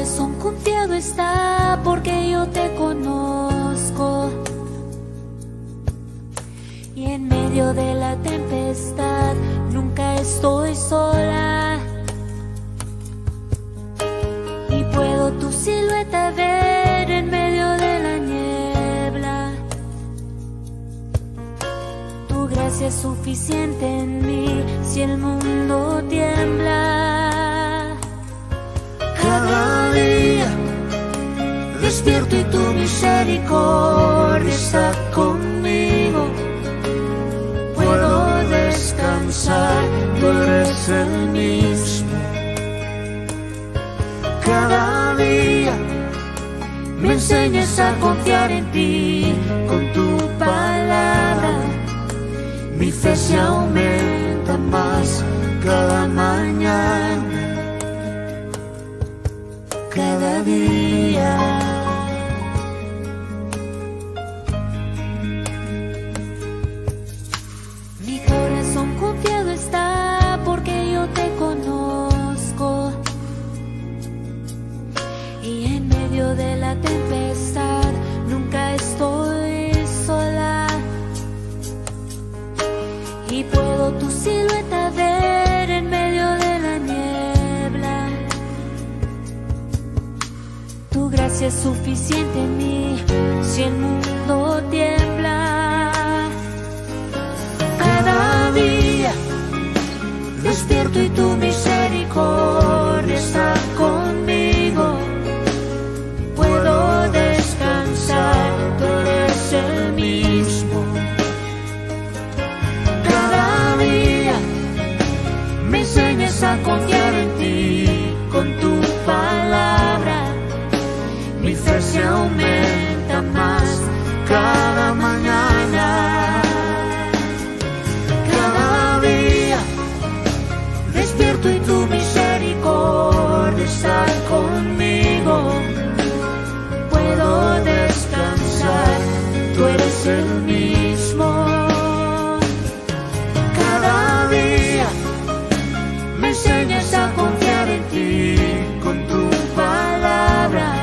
corazón confiado está porque yo te conozco. Y en medio de la tempestad nunca estoy sola. Y puedo tu silueta ver en medio de la niebla. Tu gracia es suficiente en mí si el mundo tiembla. Cada día despierto y tu misericordia está conmigo. Puedo descansar, tú eres el mismo. Cada día me enseñas a confiar en ti con tu palabra. Mi fe se aumenta más cada mañana, cada día. Mi corazón confiado está porque yo te conozco. Y en medio de la tempestad nunca estoy sola. Y puedo tu silueta ver en medio de la niebla. Tu gracia es suficiente en mí si el mundo tiembla. Cada día despierto y tu misericordia está conmigo. Puedo descansar, tú eres el mismo. Cada día me enseñas a confiar en ti con tu palabra. Mi fe se aumenta más cada mañana. Cada día despierto y tu misericordia está conmigo. Puedo descansar, tú eres el mismo. Cada día me enseñas a confiar en ti con tu palabra.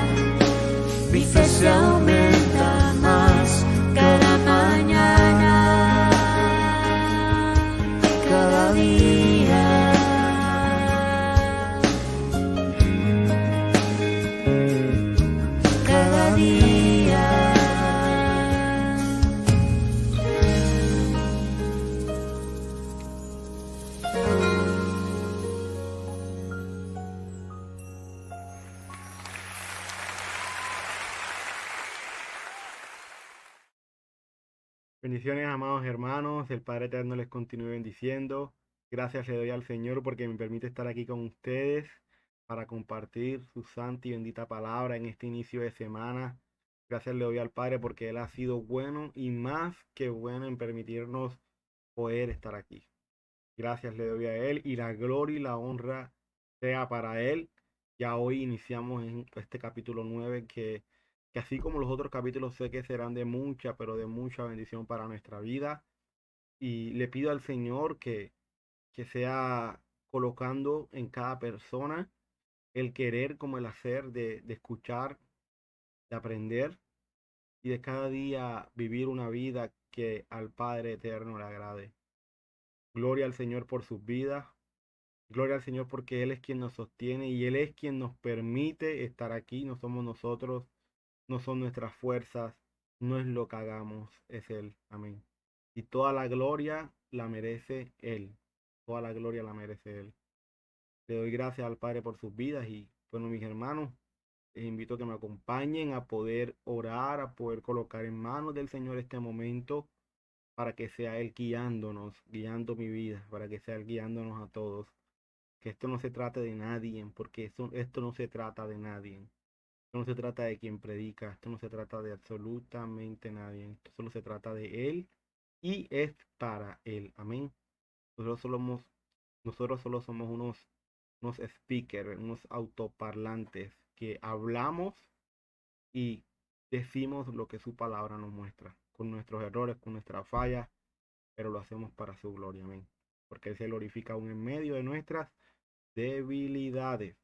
Mi fe se aumenta más cada mañana, cada día. Cada día. Bendiciones, amados hermanos, el Padre Eterno les continúe bendiciendo. Gracias le doy al Señor porque me permite estar aquí con ustedes para compartir su santa y bendita palabra en este inicio de semana. Gracias le doy al Padre porque Él ha sido bueno y más que bueno en permitirnos poder estar aquí. Gracias le doy a Él y la gloria y la honra sea para Él. Ya hoy iniciamos en este capítulo 9 que así como los otros capítulos sé que serán de mucha, pero de mucha bendición para nuestra vida. Y le pido al Señor que sea colocando en cada persona el querer como el hacer de escuchar, de aprender y de cada día vivir una vida que al Padre Eterno le agrade. Gloria al Señor por sus vidas. Gloria al Señor porque Él es quien nos sostiene y Él es quien nos permite estar aquí. No somos nosotros, no son nuestras fuerzas, no es lo que hagamos, es Él. Amén. Y toda la gloria la merece Él. Toda la gloria la merece Él. Le doy gracias al Padre por sus vidas y bueno, mis hermanos, les invito a que me acompañen a poder orar, a poder colocar en manos del Señor este momento para que sea Él guiándonos, guiando mi vida, para que sea Él guiándonos a todos. Que esto no se trate de nadie, porque esto no se trata de nadie. Esto no se trata de quien predica, esto no se trata de absolutamente nadie. Esto solo se trata de Él y es para Él. Amén. Nosotros solo somos unos speakers, unos autoparlantes que hablamos y decimos lo que su palabra nos muestra, con nuestros errores, con nuestras fallas, pero lo hacemos para su gloria. Amén. Porque Él se glorifica aún en medio de nuestras debilidades.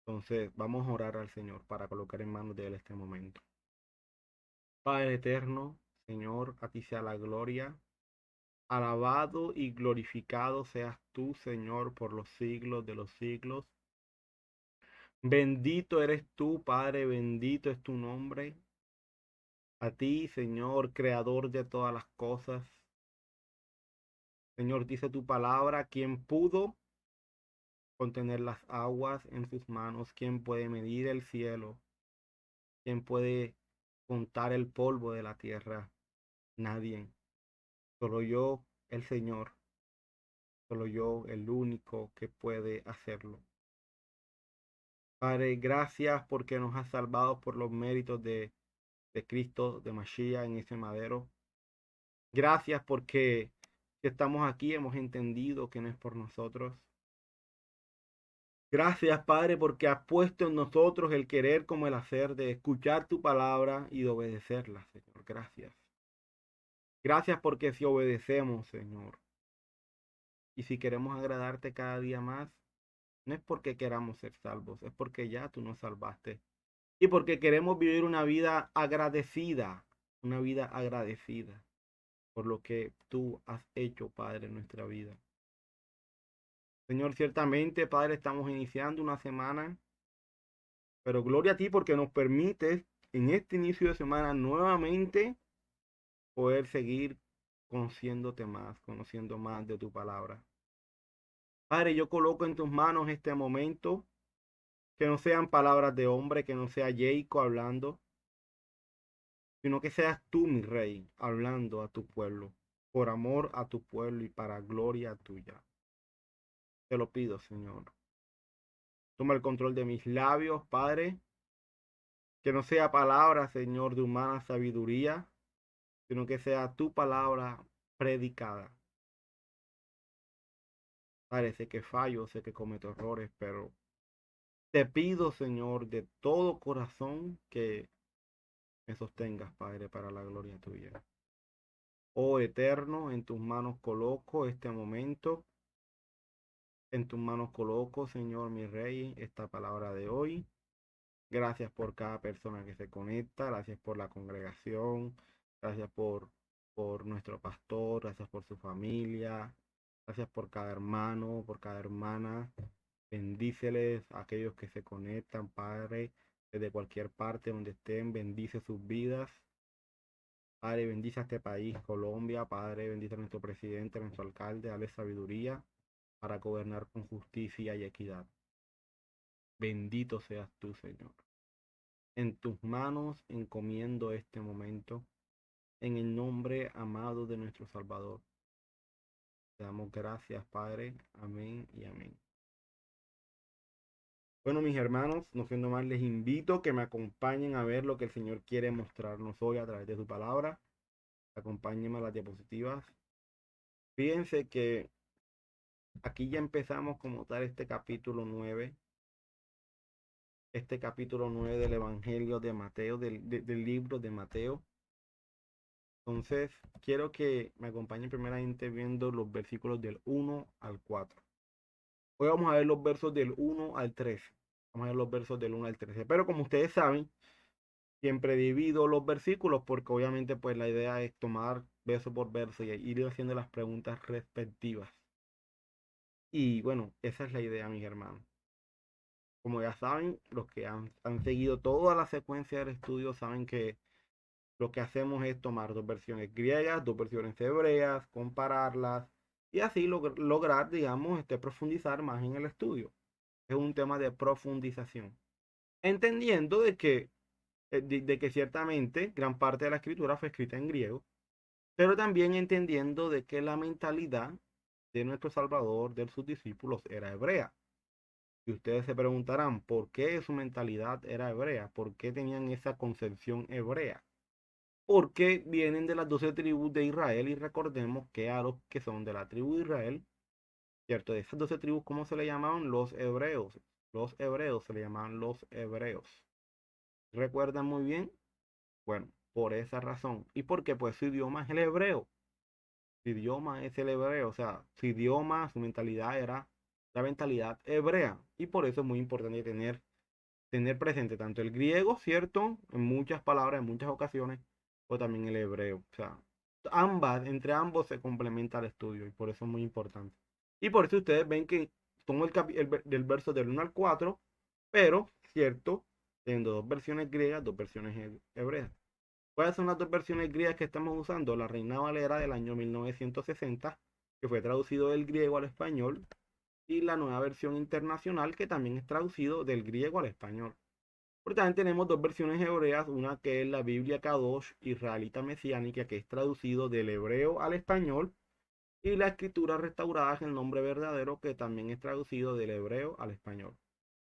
Entonces, vamos a orar al Señor para colocar en manos de Él este momento. Padre eterno, Señor, a ti sea la gloria. Alabado y glorificado seas tú, Señor, por los siglos de los siglos. Bendito eres tú, Padre, bendito es tu nombre. A ti, Señor, creador de todas las cosas. Señor, dice tu palabra, ¿quién pudo contener las aguas en sus manos? ¿Quién puede medir el cielo? ¿Quién puede contar el polvo de la tierra? Nadie. Solo yo, el Señor. Solo yo, el único que puede hacerlo. Padre, gracias porque nos has salvado por los méritos de Cristo, de Mashiach en ese madero. Gracias porque si estamos aquí hemos entendido que no es por nosotros. Gracias, Padre, porque has puesto en nosotros el querer como el hacer de escuchar tu palabra y de obedecerla, Señor. Gracias. Gracias porque si obedecemos, Señor, y si queremos agradarte cada día más, no es porque queramos ser salvos, es porque ya tú nos salvaste. Y porque queremos vivir una vida agradecida por lo que tú has hecho, Padre, en nuestra vida. Señor, ciertamente, Padre, estamos iniciando una semana, pero gloria a ti porque nos permites en este inicio de semana nuevamente poder seguir conociendo más de tu palabra. Padre, yo coloco en tus manos este momento, que no sean palabras de hombre, que no sea Jacob hablando, sino que seas tú, mi rey, hablando a tu pueblo, por amor a tu pueblo y para gloria tuya. Te lo pido, Señor. Toma el control de mis labios, Padre, que no sea palabra, Señor, de humana sabiduría, sino que sea tu palabra predicada. Padre, sé que fallo, sé que cometo errores, pero te pido, Señor, de todo corazón que me sostengas, Padre, para la gloria tuya. Oh Eterno, en tus manos coloco este momento. En tus manos coloco, Señor, mi Rey, esta palabra de hoy. Gracias por cada persona que se conecta. Gracias por la congregación. Gracias por nuestro pastor. Gracias por su familia. Gracias por cada hermano, por cada hermana. Bendíceles a aquellos que se conectan, Padre, desde cualquier parte donde estén. Bendice sus vidas. Padre, bendice a este país, Colombia. Padre, bendice a nuestro presidente, a nuestro alcalde. Dale sabiduría para gobernar con justicia y equidad. Bendito seas tú, Señor. En tus manos encomiendo este momento, en el nombre amado de nuestro Salvador. Te damos gracias, Padre. Amén y amén. Bueno, mis hermanos, no siendo más, les invito a que me acompañen a ver lo que el Señor quiere mostrarnos hoy a través de su palabra. Acompáñenme a las diapositivas. Fíjense que aquí ya empezamos como tal este capítulo 9 del Evangelio de Mateo, del libro de Mateo. Entonces, quiero que me acompañen primeramente viendo los versículos del 1 al 4. Hoy vamos a ver los versos del 1 al 13. Vamos a ver los versos del 1 al 13. Pero como ustedes saben, siempre divido los versículos porque obviamente pues la idea es tomar verso por verso y ir haciendo las preguntas respectivas. Y bueno, esa es la idea, mis hermanos. Como ya saben, los que han seguido toda la secuencia del estudio saben que lo que hacemos es tomar dos versiones griegas, dos versiones hebreas, compararlas y así lograr, digamos, profundizar más en el estudio. Es un tema de profundización. Entendiendo de que ciertamente gran parte de la escritura fue escrita en griego, pero también entendiendo de que la mentalidad de nuestro Salvador, de sus discípulos, era hebrea. Y ustedes se preguntarán, ¿por qué su mentalidad era hebrea? ¿Por qué tenían esa concepción hebrea? Porque vienen de las 12 tribus de Israel y recordemos que a los que son de la tribu de Israel, ¿cierto? De esas 12 tribus, ¿cómo se le llamaban? Los hebreos. Los hebreos se le llamaban los hebreos. ¿Recuerdan muy bien? Bueno, por esa razón. ¿Y por qué? Pues su idioma es el hebreo. Su idioma es el hebreo. O sea, su idioma, su mentalidad era la mentalidad hebrea. Y por eso es muy importante tener tener presente tanto el griego, ¿cierto? En muchas palabras, en muchas ocasiones, o también el hebreo. O sea, entre ambos se complementa el estudio y por eso es muy importante. Y por eso ustedes ven que tomo del verso del 1 al 4, pero, ¿cierto? Teniendo dos versiones griegas, dos versiones hebreas. ¿Cuáles son las dos versiones griegas que estamos usando? La Reina Valera del año 1960, que fue traducido del griego al español, y la nueva versión internacional, que también es traducido del griego al español. Por también tenemos dos versiones hebreas, una que es la Biblia Kadosh Israelita Mesiánica, que es traducido del hebreo al español, y la Escritura Restaurada, el nombre verdadero, que también es traducido del hebreo al español.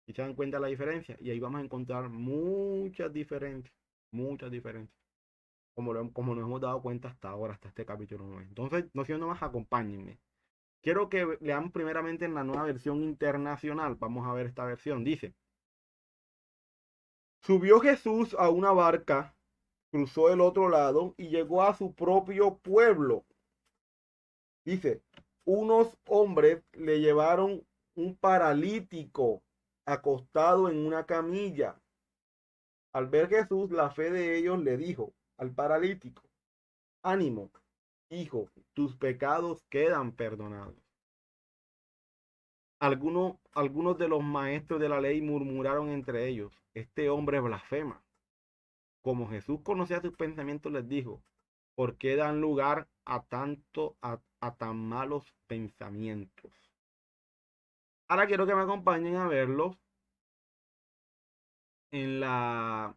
¿Y se dan cuenta la diferencia? Y ahí vamos a encontrar muchas diferencias, como nos hemos dado cuenta hasta ahora, hasta este capítulo 9. Entonces, no siendo más, acompáñenme. Quiero que leamos primeramente en la nueva versión internacional. Vamos a ver esta versión. Dice: subió Jesús a una barca, cruzó el otro lado y llegó a su propio pueblo. Dice, unos hombres le llevaron un paralítico acostado en una camilla. Al ver Jesús, la fe de ellos le dijo al paralítico: ánimo, hijo, tus pecados quedan perdonados. Algunos de los maestros de la ley murmuraron entre ellos: este hombre blasfema. Como Jesús conocía sus pensamientos, les dijo: ¿por qué dan lugar a tan malos pensamientos? Ahora quiero que me acompañen a verlos en la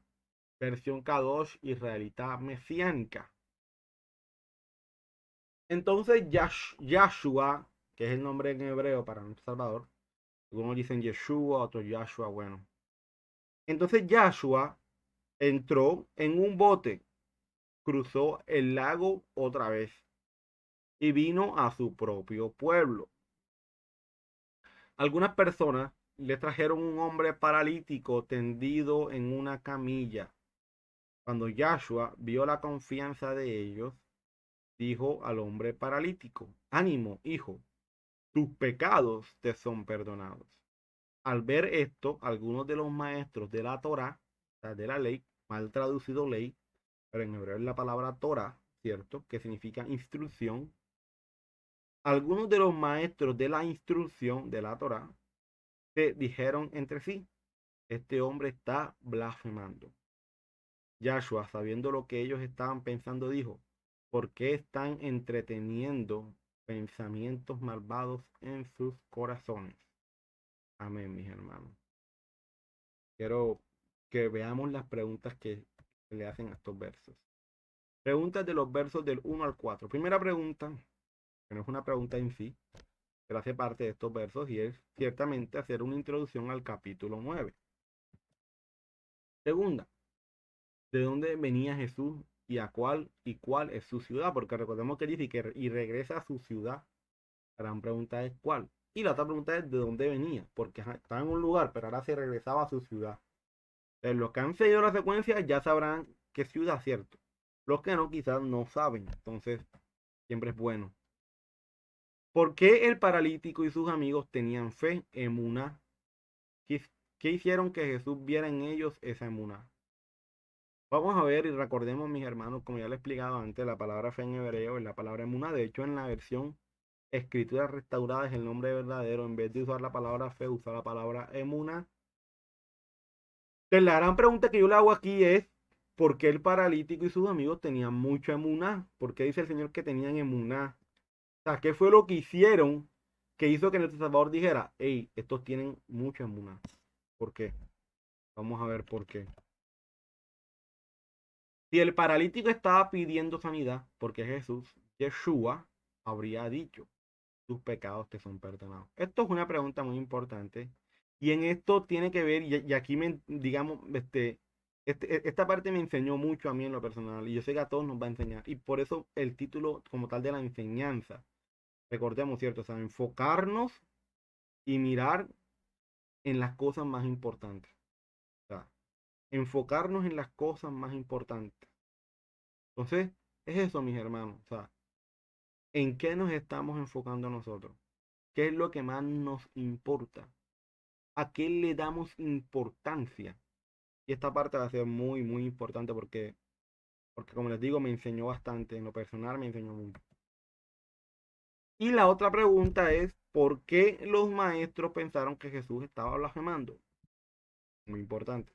versión Kadosh Israelita Mesiánica. Entonces Yahshua, que es el nombre en hebreo para nuestro Salvador, algunos dicen Yeshua, otros Yahshua, bueno. Entonces Yahshua entró en un bote, cruzó el lago otra vez y vino a su propio pueblo. Algunas personas le trajeron un hombre paralítico tendido en una camilla. Cuando Yahshua vio la confianza de ellos, dijo al hombre paralítico: ánimo, hijo, tus pecados te son perdonados. Al ver esto, algunos de los maestros de la Torá, o sea, de la ley, mal traducido ley, pero en hebreo es la palabra Torá, ¿cierto? Que significa instrucción. Algunos de los maestros de la instrucción de la Torá se dijeron entre sí: este hombre está blasfemando. Yahshua, sabiendo lo que ellos estaban pensando, dijo: ¿por qué están entreteniendo pensamientos malvados en sus corazones? Amén, mis hermanos. Quiero que veamos las preguntas que le hacen a estos versos. Preguntas de los versos del 1 al 4. Primera pregunta, que no es una pregunta en sí, pero hace parte de estos versos, y es ciertamente hacer una introducción al capítulo 9. Segunda, ¿de dónde venía Jesús y cuál es su ciudad? Porque recordemos que dice que y regresa a su ciudad. La gran pregunta es ¿cuál? Y la otra pregunta es ¿de dónde venía? Porque estaba en un lugar, pero ahora se regresaba a su ciudad. Entonces, los que han seguido la secuencia ya sabrán qué ciudad, ¿cierto? Los que no, quizás no saben. Entonces, siempre es bueno. ¿Por qué el paralítico y sus amigos tenían fe, emuná? ¿Qué hicieron que Jesús viera en ellos esa emuná? Vamos a ver y recordemos, mis hermanos, como ya le he explicado antes, la palabra fe en hebreo es la palabra emuná. De hecho, en la versión Escritura Restaurada es el nombre verdadero. En vez de usar la palabra fe, usa la palabra emuná. Entonces, la gran pregunta que yo le hago aquí es: ¿por qué el paralítico y sus amigos tenían mucha emuná? ¿Por qué dice el Señor que tenían emuná? O sea, ¿qué fue lo que hicieron que hizo que nuestro Salvador dijera: hey, estos tienen mucha emuná? ¿Por qué? Vamos a ver por qué. Si el paralítico estaba pidiendo sanidad, porque Jesús, Yeshua, habría dicho: tus pecados te son perdonados. Esto es una pregunta muy importante. Y en esto tiene que ver, y aquí digamos, esta parte me enseñó mucho a mí en lo personal, y yo sé que a todos nos va a enseñar. Y por eso el título como tal de la enseñanza, recordemos, ¿cierto? O sea, enfocarnos y mirar en las cosas más importantes. O sea, enfocarnos en las cosas más importantes. Entonces, es eso, mis hermanos. O sea, ¿en qué nos estamos enfocando nosotros? ¿Qué es lo que más nos importa? ¿A qué le damos importancia? Y esta parte va a ser muy, muy importante porque como les digo, me enseñó bastante. En lo personal me enseñó mucho. Y la otra pregunta es, ¿por qué los maestros pensaron que Jesús estaba blasfemando? Muy importante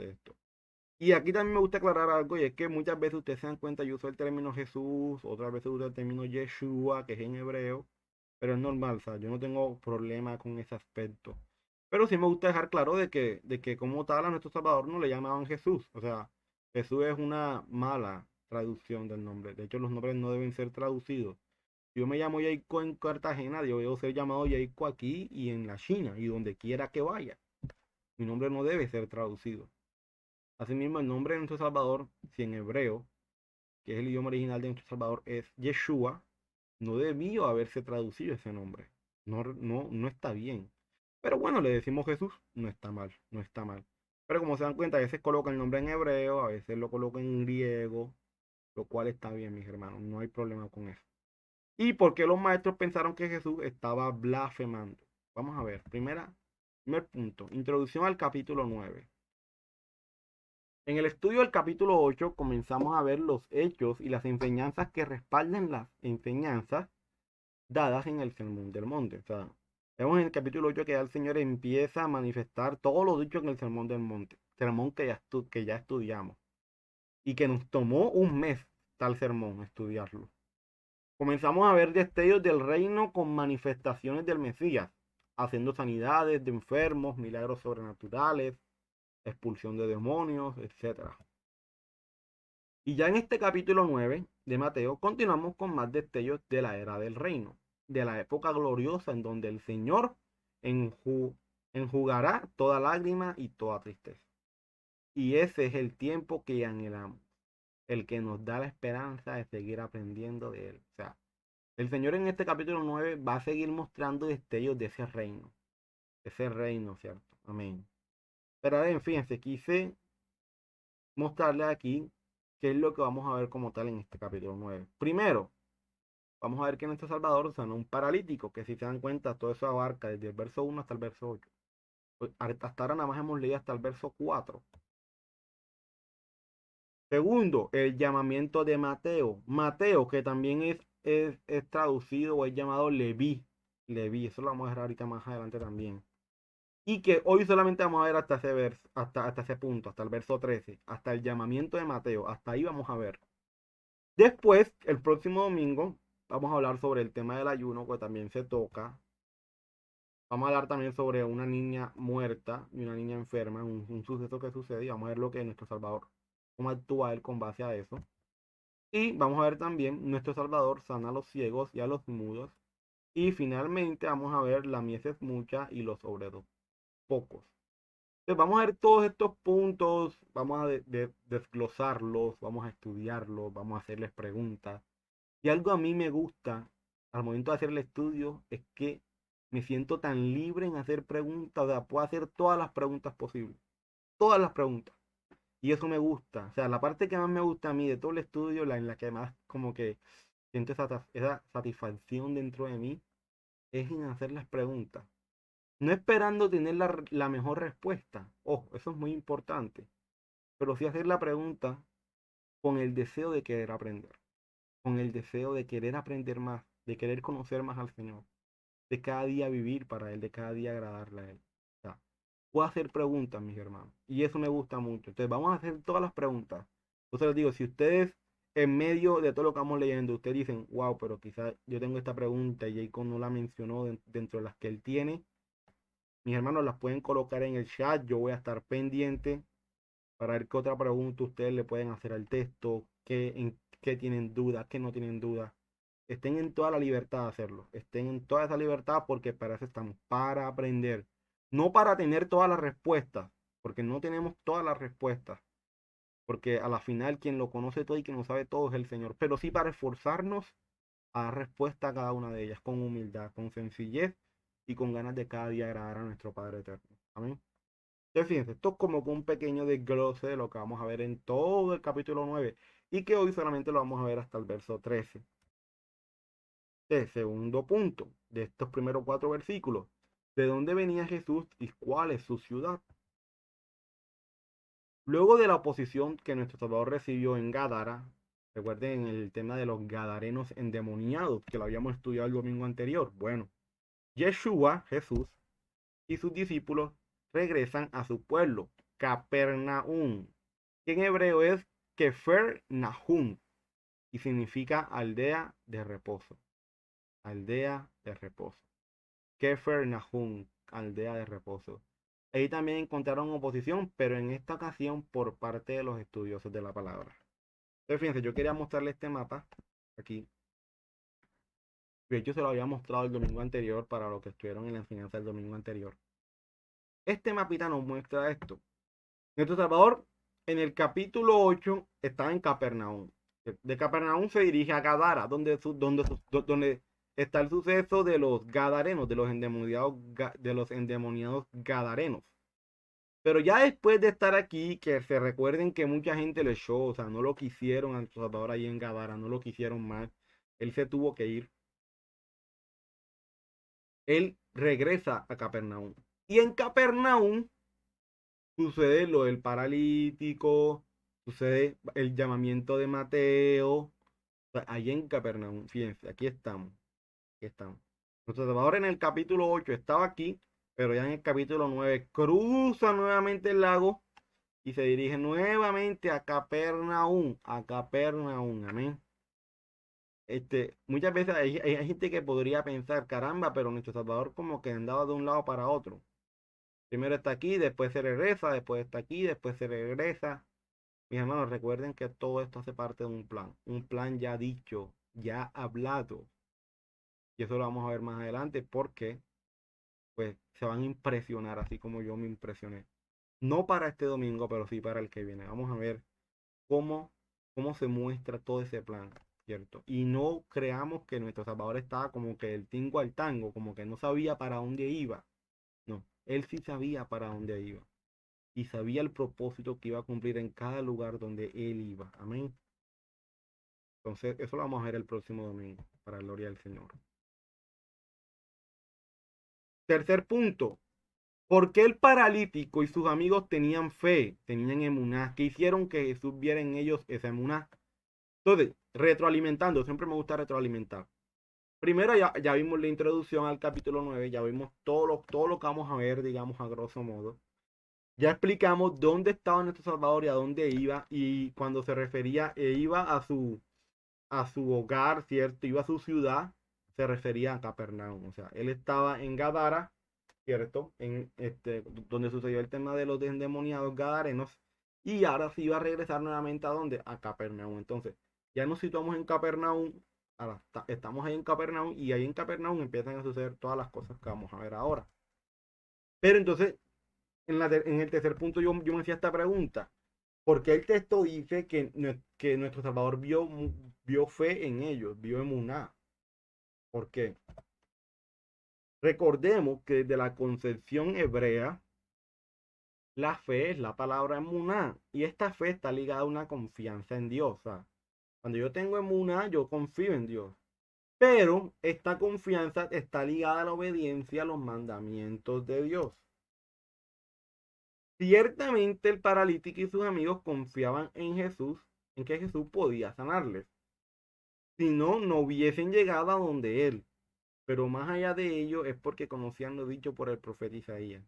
esto. Y aquí también me gusta aclarar algo, y es que muchas veces ustedes se dan cuenta, yo uso el término Jesús, otras veces uso el término Yeshua, que es en hebreo, pero es normal, o sea, yo no tengo problema con ese aspecto. Pero sí me gusta dejar claro de que como tal a nuestro Salvador no le llamaban Jesús, o sea, Jesús es una mala traducción del nombre. De hecho, los nombres no deben ser traducidos. Si yo me llamo Yaiko en Cartagena, yo debo ser llamado Yaiko aquí y en la China, y donde quiera que vaya. Mi nombre no debe ser traducido. Asimismo, el nombre de nuestro Salvador, si en hebreo, que es el idioma original de nuestro Salvador, es Yeshua, no debió haberse traducido ese nombre. No, no, no está bien. Pero bueno, le decimos Jesús, no está mal, no está mal. Pero como se dan cuenta, a veces coloca el nombre en hebreo, a veces lo coloca en griego, lo cual está bien, mis hermanos, no hay problema con eso. ¿Y por qué los maestros pensaron que Jesús estaba blasfemando? Vamos a ver, primer punto, introducción al capítulo 9. En el estudio del capítulo 8 comenzamos a ver los hechos y las enseñanzas que respaldan las enseñanzas dadas en el Sermón del Monte. O sea, vemos en el capítulo 8 que ya el Señor empieza a manifestar todo lo dicho en el Sermón del Monte, sermón que ya estudiamos y que nos tomó un mes tal sermón estudiarlo. Comenzamos a ver destellos del reino con manifestaciones del Mesías, haciendo sanidades de enfermos, milagros sobrenaturales, expulsión de demonios, etcétera. Y ya en este capítulo 9 de Mateo continuamos con más destellos de la era del reino, de la época gloriosa en donde el Señor enjugará toda lágrima y toda tristeza. Y ese es el tiempo que anhelamos, el que nos da la esperanza de seguir aprendiendo de Él. O sea, el Señor en este capítulo 9 va a seguir mostrando destellos de ese reino, ¿cierto? Amén. Pero ahora, fíjense, quise mostrarles aquí qué es lo que vamos a ver como tal en este capítulo 9. Primero, vamos a ver que nuestro Salvador sanó un paralítico, que si se dan cuenta, todo eso abarca desde el verso 1 hasta el verso 8. Pues, hasta ahora nada más hemos leído hasta el verso 4. Segundo, el llamamiento de Mateo. Mateo, que también es traducido o es llamado Leví. Leví, eso lo vamos a ver ahorita más adelante también. Y que hoy solamente vamos a ver hasta ese verso, hasta ese punto, hasta el verso 13, hasta el llamamiento de Mateo. Hasta ahí vamos a ver. Después, el próximo domingo, vamos a hablar sobre el tema del ayuno, que también se toca. Vamos a hablar también sobre una niña muerta y una niña enferma, un suceso que sucede, y vamos a ver lo que nuestro Salvador, cómo actúa él con base a eso. Y vamos a ver también nuestro Salvador sana a los ciegos y a los mudos. Y finalmente vamos a ver la mies es mucha y los obreros pocos. Entonces vamos a ver todos estos puntos, vamos a desglosarlos, vamos a estudiarlos, vamos a hacerles preguntas. Y algo a mí me gusta al momento de hacer el estudio es que me siento tan libre en hacer preguntas, o sea, puedo hacer todas las preguntas posibles, todas las preguntas. Y eso me gusta, o sea, la parte que más me gusta a mí de todo el estudio, en la que más como que siento esa satisfacción dentro de mí, es en hacer las preguntas. No esperando tener la mejor respuesta, ojo, eso es muy importante, pero sí hacer la pregunta con el deseo de querer aprender, con el deseo de querer aprender más, de querer conocer más al Señor, de cada día vivir para Él, de cada día agradarle a Él. O sea, puedo hacer preguntas, mis hermanos, y eso me gusta mucho. Entonces, vamos a hacer todas las preguntas. Entonces, les digo, si ustedes en medio de todo lo que vamos leyendo, ustedes dicen, wow, pero quizás yo tengo esta pregunta y Jacob no la mencionó dentro de las que él tiene, mis hermanos las pueden colocar en el chat. Yo voy a estar pendiente para ver qué otra pregunta ustedes le pueden hacer al texto, en qué tienen dudas, qué no tienen dudas. Estén en toda la libertad de hacerlo. Estén en toda esa libertad porque para eso estamos, para aprender. No para tener todas las respuestas, porque no tenemos todas las respuestas. Porque a la final quien lo conoce todo y quien lo sabe todo es el Señor. Pero sí para esforzarnos a dar respuesta a cada una de ellas con humildad, con sencillez y con ganas de cada día agradar a nuestro Padre Eterno. Amén. Entonces, fíjense, esto es como un pequeño desglose de lo que vamos a ver en todo el capítulo 9 y que hoy solamente lo vamos a ver hasta el verso 13. Segundo punto de estos primeros 4 versículos. de dónde venía Jesús y cuál es su ciudad. Luego de la oposición que nuestro Salvador recibió en Gadara, recuerden el tema de los gadarenos endemoniados, que lo habíamos estudiado el domingo anterior. Bueno, Yeshua, Jesús, y sus discípulos regresan a su pueblo, Capernaum, que en hebreo es Kefer Nahum, y significa aldea de reposo. Aldea de reposo. Kefer Nahum, aldea de reposo. Ahí también encontraron oposición, pero en esta ocasión por parte de los estudiosos de la palabra. Entonces, fíjense, yo quería mostrarles este mapa aquí. De hecho, se lo había mostrado el domingo anterior para los que estuvieron en la enseñanza del domingo anterior. Este mapita nos muestra esto. Nuestro Salvador, en el capítulo 8, está en Capernaum. De Capernaum se dirige a Gadara, donde está el suceso de los gadarenos, de los endemoniados gadarenos. Pero ya después de estar aquí, que se recuerden que mucha gente le echó, o sea, no lo quisieron a nuestro Salvador ahí en Gadara, no lo quisieron más. Él se tuvo que ir. Él regresa a Capernaum. Y en Capernaum sucede lo del paralítico, sucede el llamamiento de Mateo. O sea, allí en Capernaum, fíjense, aquí estamos. Aquí estamos. Nuestro Salvador en el capítulo 8 estaba aquí, pero ya en el capítulo 9 cruza nuevamente el lago y se dirige nuevamente a Capernaum. A Capernaum, amén. Muchas veces hay gente que podría pensar, caramba, pero nuestro Salvador como que andaba de un lado para otro. Primero está aquí, después se regresa, después está aquí, después se regresa. Mis hermanos, recuerden que todo esto hace parte de un plan ya dicho, ya hablado. Y eso lo vamos a ver más adelante porque pues se van a impresionar así como yo me impresioné. No para este domingo, pero sí para el que viene. Vamos a ver cómo se muestra todo ese plan, ¿cierto? Y no creamos que nuestro Salvador estaba como que el tingo al tango, como que no sabía para dónde iba. No, él sí sabía para dónde iba. Y sabía el propósito que iba a cumplir en cada lugar donde él iba. Amén. Entonces, eso lo vamos a ver el próximo domingo, para la gloria del Señor. Tercer punto. ¿Por qué el paralítico y sus amigos tenían fe, tenían emuná? ¿Qué hicieron que Jesús viera en ellos esa emuná? Entonces, retroalimentando, siempre me gusta retroalimentar. Primero ya vimos la introducción al capítulo 9, ya vimos todo lo que vamos a ver, digamos, a grosso modo. Ya explicamos dónde estaba nuestro Salvador y a dónde iba, y cuando se refería, iba a su hogar, ¿cierto? Iba a su ciudad, se refería a Capernaum. O sea, él estaba en Gadara, ¿cierto? Donde sucedió el tema de los endemoniados gadarenos, y ahora sí iba a regresar nuevamente a donde, a Capernaum. Entonces, ya nos situamos en Capernaum, ahora estamos ahí en Capernaum, y ahí en Capernaum empiezan a suceder todas las cosas que vamos a ver ahora. Pero entonces, en el tercer punto yo me hacía esta pregunta. ¿Por qué el texto dice que nuestro Salvador vio fe en ellos, vio emuná? ¿Por qué? Recordemos que desde la concepción hebrea, la fe es la palabra emuná. Y esta fe está ligada a una confianza en Dios. O sea, cuando yo tengo emuná, yo confío en Dios. Pero esta confianza está ligada a la obediencia a los mandamientos de Dios. Ciertamente el paralítico y sus amigos confiaban en Jesús, en que Jesús podía sanarles. Si no, no hubiesen llegado a donde él. Pero más allá de ello es porque conocían lo dicho por el profeta Isaías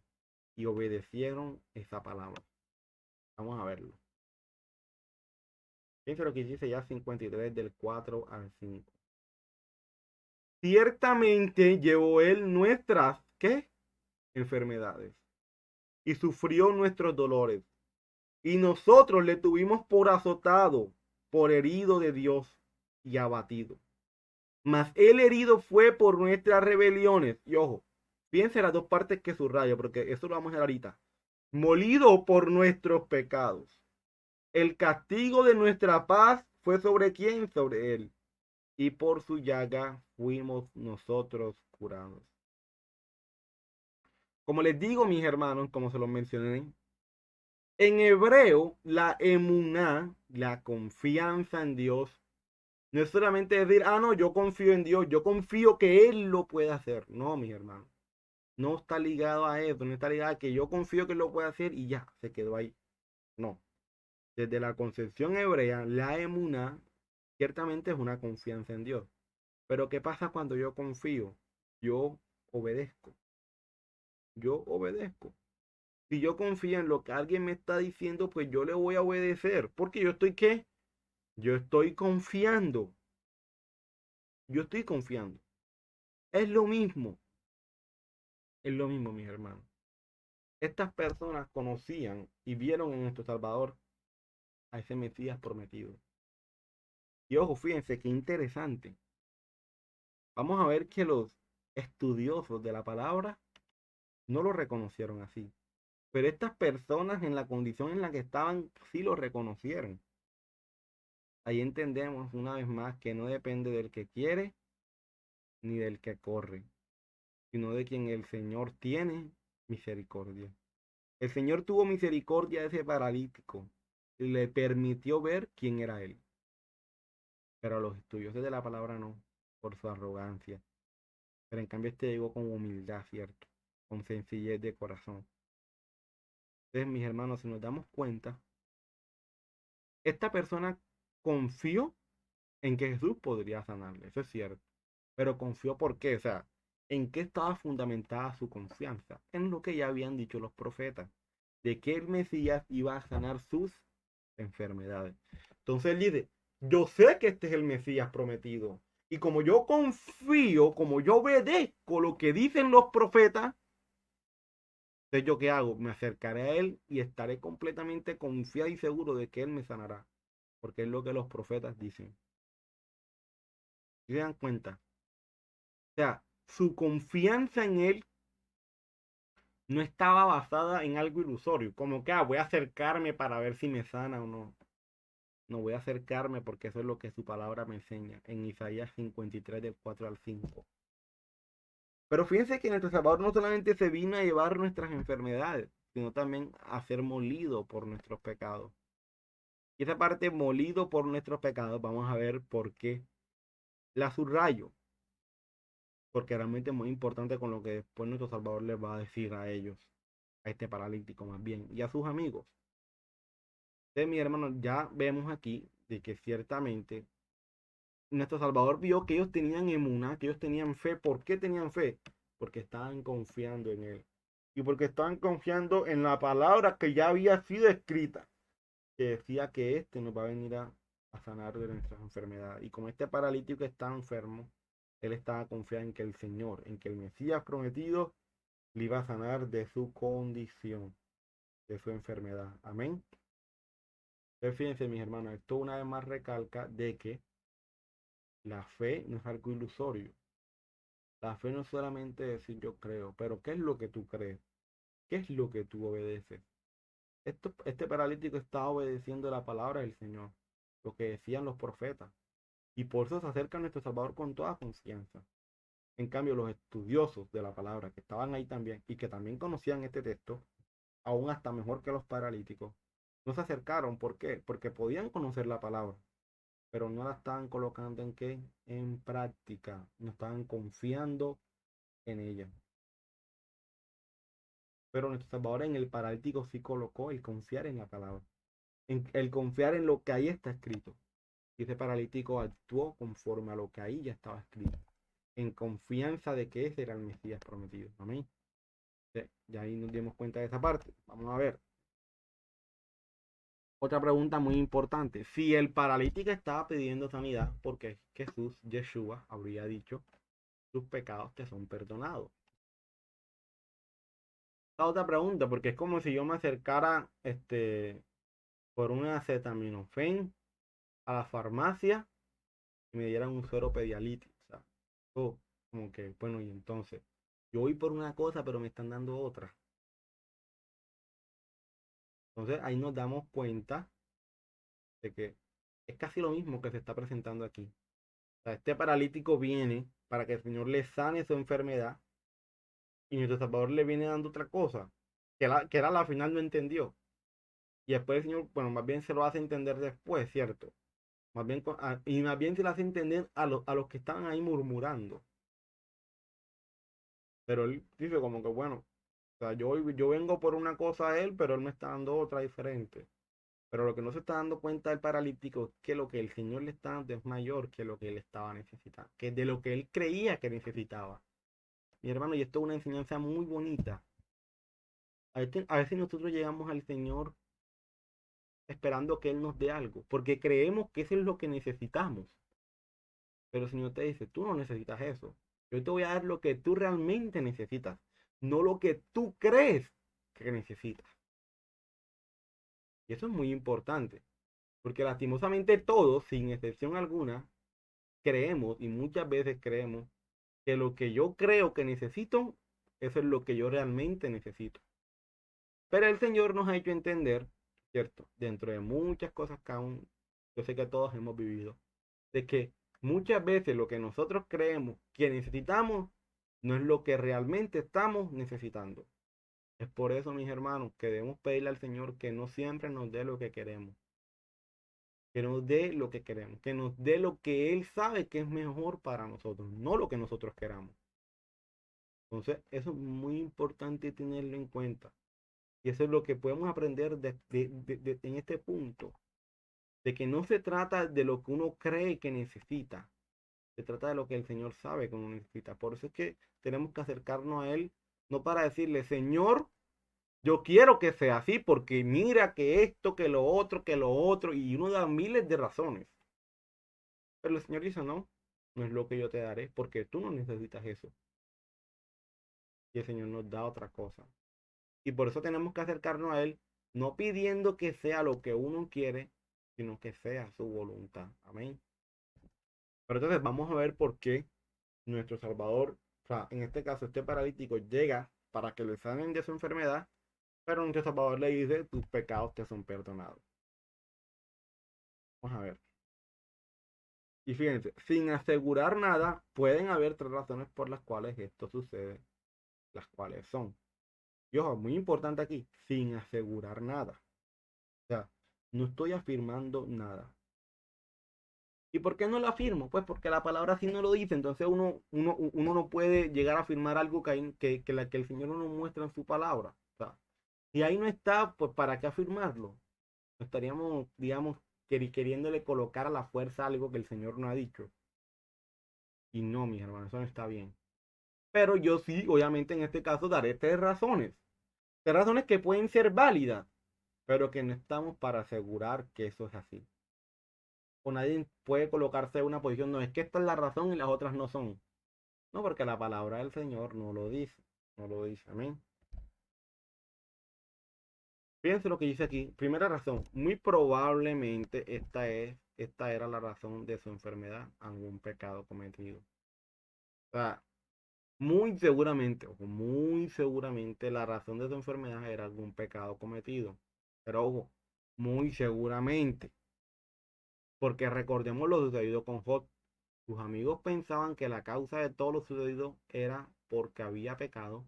y obedecieron esa palabra. Vamos a verlo. Fíjense lo que dice ya 53 del 4 al 5. Ciertamente llevó él nuestras, ¿qué? Enfermedades. Y sufrió nuestros dolores. Y nosotros le tuvimos por azotado, por herido de Dios y abatido. Mas el herido fue por nuestras rebeliones. Y ojo, fíjense las dos partes que subrayo, porque eso lo vamos a ver ahorita. Molido por nuestros pecados. El castigo de nuestra paz fue sobre quién, sobre él. Y por su llaga fuimos nosotros curados. Como les digo, mis hermanos, como se los mencioné, en hebreo, la emuná, la confianza en Dios, no es solamente decir, no, yo confío en Dios, yo confío que Él lo puede hacer. No, mis hermanos. no está ligado a eso, no está ligado a que yo confío que lo puede hacer y ya, se quedó ahí. No. Desde la concepción hebrea, la emuná ciertamente es una confianza en Dios. Pero ¿qué pasa cuando yo confío? Yo obedezco. Yo obedezco. Si yo confío en lo que alguien me está diciendo, pues yo le voy a obedecer. Porque yo estoy ¿qué? Yo estoy confiando. Yo estoy confiando. Es lo mismo. Es lo mismo, mis hermanos. Estas personas conocían y vieron en nuestro Salvador a ese Mesías prometido. Y ojo, fíjense qué interesante. Vamos a ver que los estudiosos de la palabra no lo reconocieron así. Pero estas personas en la condición en la que estaban sí lo reconocieron. Ahí entendemos una vez más que no depende del que quiere ni del que corre, sino de quien el Señor tiene misericordia. El Señor tuvo misericordia de ese paralítico y le permitió ver quién era él. Pero a los estudiosos de la palabra no, por su arrogancia. Pero en cambio este llegó con humildad, ¿cierto? Con sencillez de corazón. Entonces, mis hermanos, si nos damos cuenta, esta persona confió en que Jesús podría sanarle, eso es cierto. Pero confió ¿por qué? O sea, ¿en qué estaba fundamentada su confianza? En lo que ya habían dicho los profetas, de que el Mesías iba a sanar sus enfermedades. Entonces él dice, yo sé que este es el Mesías prometido. Y como yo confío, como yo obedezco lo que dicen los profetas, entonces yo qué hago? Me acercaré a él y estaré completamente confiado y seguro de que él me sanará. Porque es lo que los profetas dicen. ¿Se dan cuenta? O sea, su confianza en él no estaba basada en algo ilusorio, como que voy a acercarme para ver si me sana o no. No voy a acercarme porque eso es lo que su palabra me enseña en Isaías 53 del 4 al 5. Pero fíjense que nuestro Salvador no solamente se vino a llevar nuestras enfermedades, sino también a ser molido por nuestros pecados. Y esa parte molido por nuestros pecados, vamos a ver por qué la subrayo. Porque realmente es muy importante con lo que después nuestro Salvador les va a decir a ellos, a este paralítico más bien, y a sus amigos. Entonces, mi hermano, ya vemos aquí de que ciertamente nuestro Salvador vio que ellos tenían emuná, que ellos tenían fe. ¿Por qué tenían fe? Porque estaban confiando en Él. Y porque estaban confiando en la palabra que ya había sido escrita, que decía que este nos va a venir a sanar de nuestras enfermedades. Y como este paralítico está enfermo, él estaba confiado en que el Señor, en que el Mesías prometido, le iba a sanar de su condición, de su enfermedad. Amén. Entonces, fíjense, mis hermanos, esto una vez más recalca de que la fe no es algo ilusorio. La fe no es solamente decir yo creo, pero ¿qué es lo que tú crees? ¿Qué es lo que tú obedeces? Este paralítico estaba obedeciendo la palabra del Señor, lo que decían los profetas. Y por eso se acerca a nuestro Salvador con toda confianza. En cambio, los estudiosos de la palabra que estaban ahí también y que también conocían este texto, aún hasta mejor que los paralíticos, no se acercaron. ¿Por qué? Porque podían conocer la palabra, pero no la estaban colocando en qué, en práctica, no estaban confiando en ella. Pero nuestro Salvador en el paralítico sí colocó el confiar en la palabra, el confiar en lo que ahí está escrito. Y ese paralítico actuó conforme a lo que ahí ya estaba escrito, en confianza de que ese era el Mesías prometido. Amén. Ya ahí nos dimos cuenta de esa parte. Vamos a ver. Otra pregunta muy importante. Si el paralítico estaba pidiendo sanidad, porque Jesús, Yeshua, habría dicho, sus pecados te son perdonados. La otra pregunta, porque es como si yo me acercara por una acetaminofén a la farmacia y me dieran un suero pedialítico. O sea, como que, bueno, y entonces, yo voy por una cosa, pero me están dando otra. Entonces ahí nos damos cuenta de que es casi lo mismo que se está presentando aquí. O sea, este paralítico viene para que el Señor le sane su enfermedad y nuestro Salvador le viene dando otra cosa, que era la final no entendió. Y después el Señor, bueno, más bien se lo hace entender después, ¿cierto? Más bien, y más bien se lo hace entender a los que estaban ahí murmurando. Pero él dice como que, bueno, o sea, yo vengo por una cosa a él, pero él me está dando otra diferente. Pero lo que no se está dando cuenta el paralítico es que lo que el Señor le está dando es mayor que lo que él estaba necesitando, que de lo que él creía que necesitaba. Mi hermano, y esto es una enseñanza muy bonita. A veces nosotros llegamos al Señor esperando que Él nos dé algo, porque creemos que eso es lo que necesitamos. Pero el Señor te dice, tú no necesitas eso. Yo te voy a dar lo que tú realmente necesitas, no lo que tú crees que necesitas. Y eso es muy importante, porque lastimosamente todos, sin excepción alguna, creemos y muchas veces creemos que lo que yo creo que necesito, eso es lo que yo realmente necesito. Pero el Señor nos ha hecho entender, ¿cierto? Dentro de muchas cosas que aún yo sé que todos hemos vivido, de que muchas veces lo que nosotros creemos que necesitamos no es lo que realmente estamos necesitando. Es por eso, mis hermanos, que debemos pedirle al Señor que no siempre nos dé lo que queremos, que nos dé lo que queremos, que nos dé lo que Él sabe que es mejor para nosotros, no lo que nosotros queramos. Entonces, eso es muy importante tenerlo en cuenta. Y eso es lo que podemos aprender en este punto, de que no se trata de lo que uno cree que necesita, se trata de lo que el Señor sabe que uno necesita. Por eso es que tenemos que acercarnos a Él, no para decirle, Señor, yo quiero que sea así, porque mira que esto, que lo otro, y uno da miles de razones. Pero el Señor dice, no, no es lo que yo te daré, porque tú no necesitas eso. Y el Señor nos da otra cosa. Y por eso tenemos que acercarnos a Él, no pidiendo que sea lo que uno quiere, sino que sea su voluntad. Amén. Pero entonces vamos a ver por qué nuestro Salvador, o sea, en este caso este paralítico llega para que le sanen de su enfermedad, pero nuestro Salvador le dice, tus pecados te son perdonados. Vamos a ver. Y fíjense, sin asegurar nada, pueden haber tres razones por las cuales esto sucede, las cuales son. Y ojo, muy importante aquí, sin asegurar nada. O sea, no estoy afirmando nada. ¿Y por qué no lo afirmo? Pues porque la palabra así no lo dice. Entonces uno no puede llegar a afirmar algo que el Señor no nos muestra en su palabra. O sea, si ahí no está, pues ¿para qué afirmarlo? Estaríamos, digamos, queriéndole colocar a la fuerza algo que el Señor no ha dicho. Y no, mis hermanos, eso no está bien. Pero yo sí, obviamente en este caso daré tres razones. Tres razones que pueden ser válidas, pero que no estamos para asegurar que eso es así. O nadie puede colocarse en una posición, no es que esta es la razón y las otras no son. No, porque la palabra del Señor no lo dice. No lo dice. Amén. Fíjense lo que dice aquí. Primera razón. Muy probablemente esta era la razón de su enfermedad, algún pecado cometido. O sea, muy seguramente la razón de su enfermedad era algún pecado cometido. Pero ojo, muy seguramente. Porque recordemos lo sucedido con Job. Sus amigos pensaban que la causa de todo lo sucedido era porque había pecado.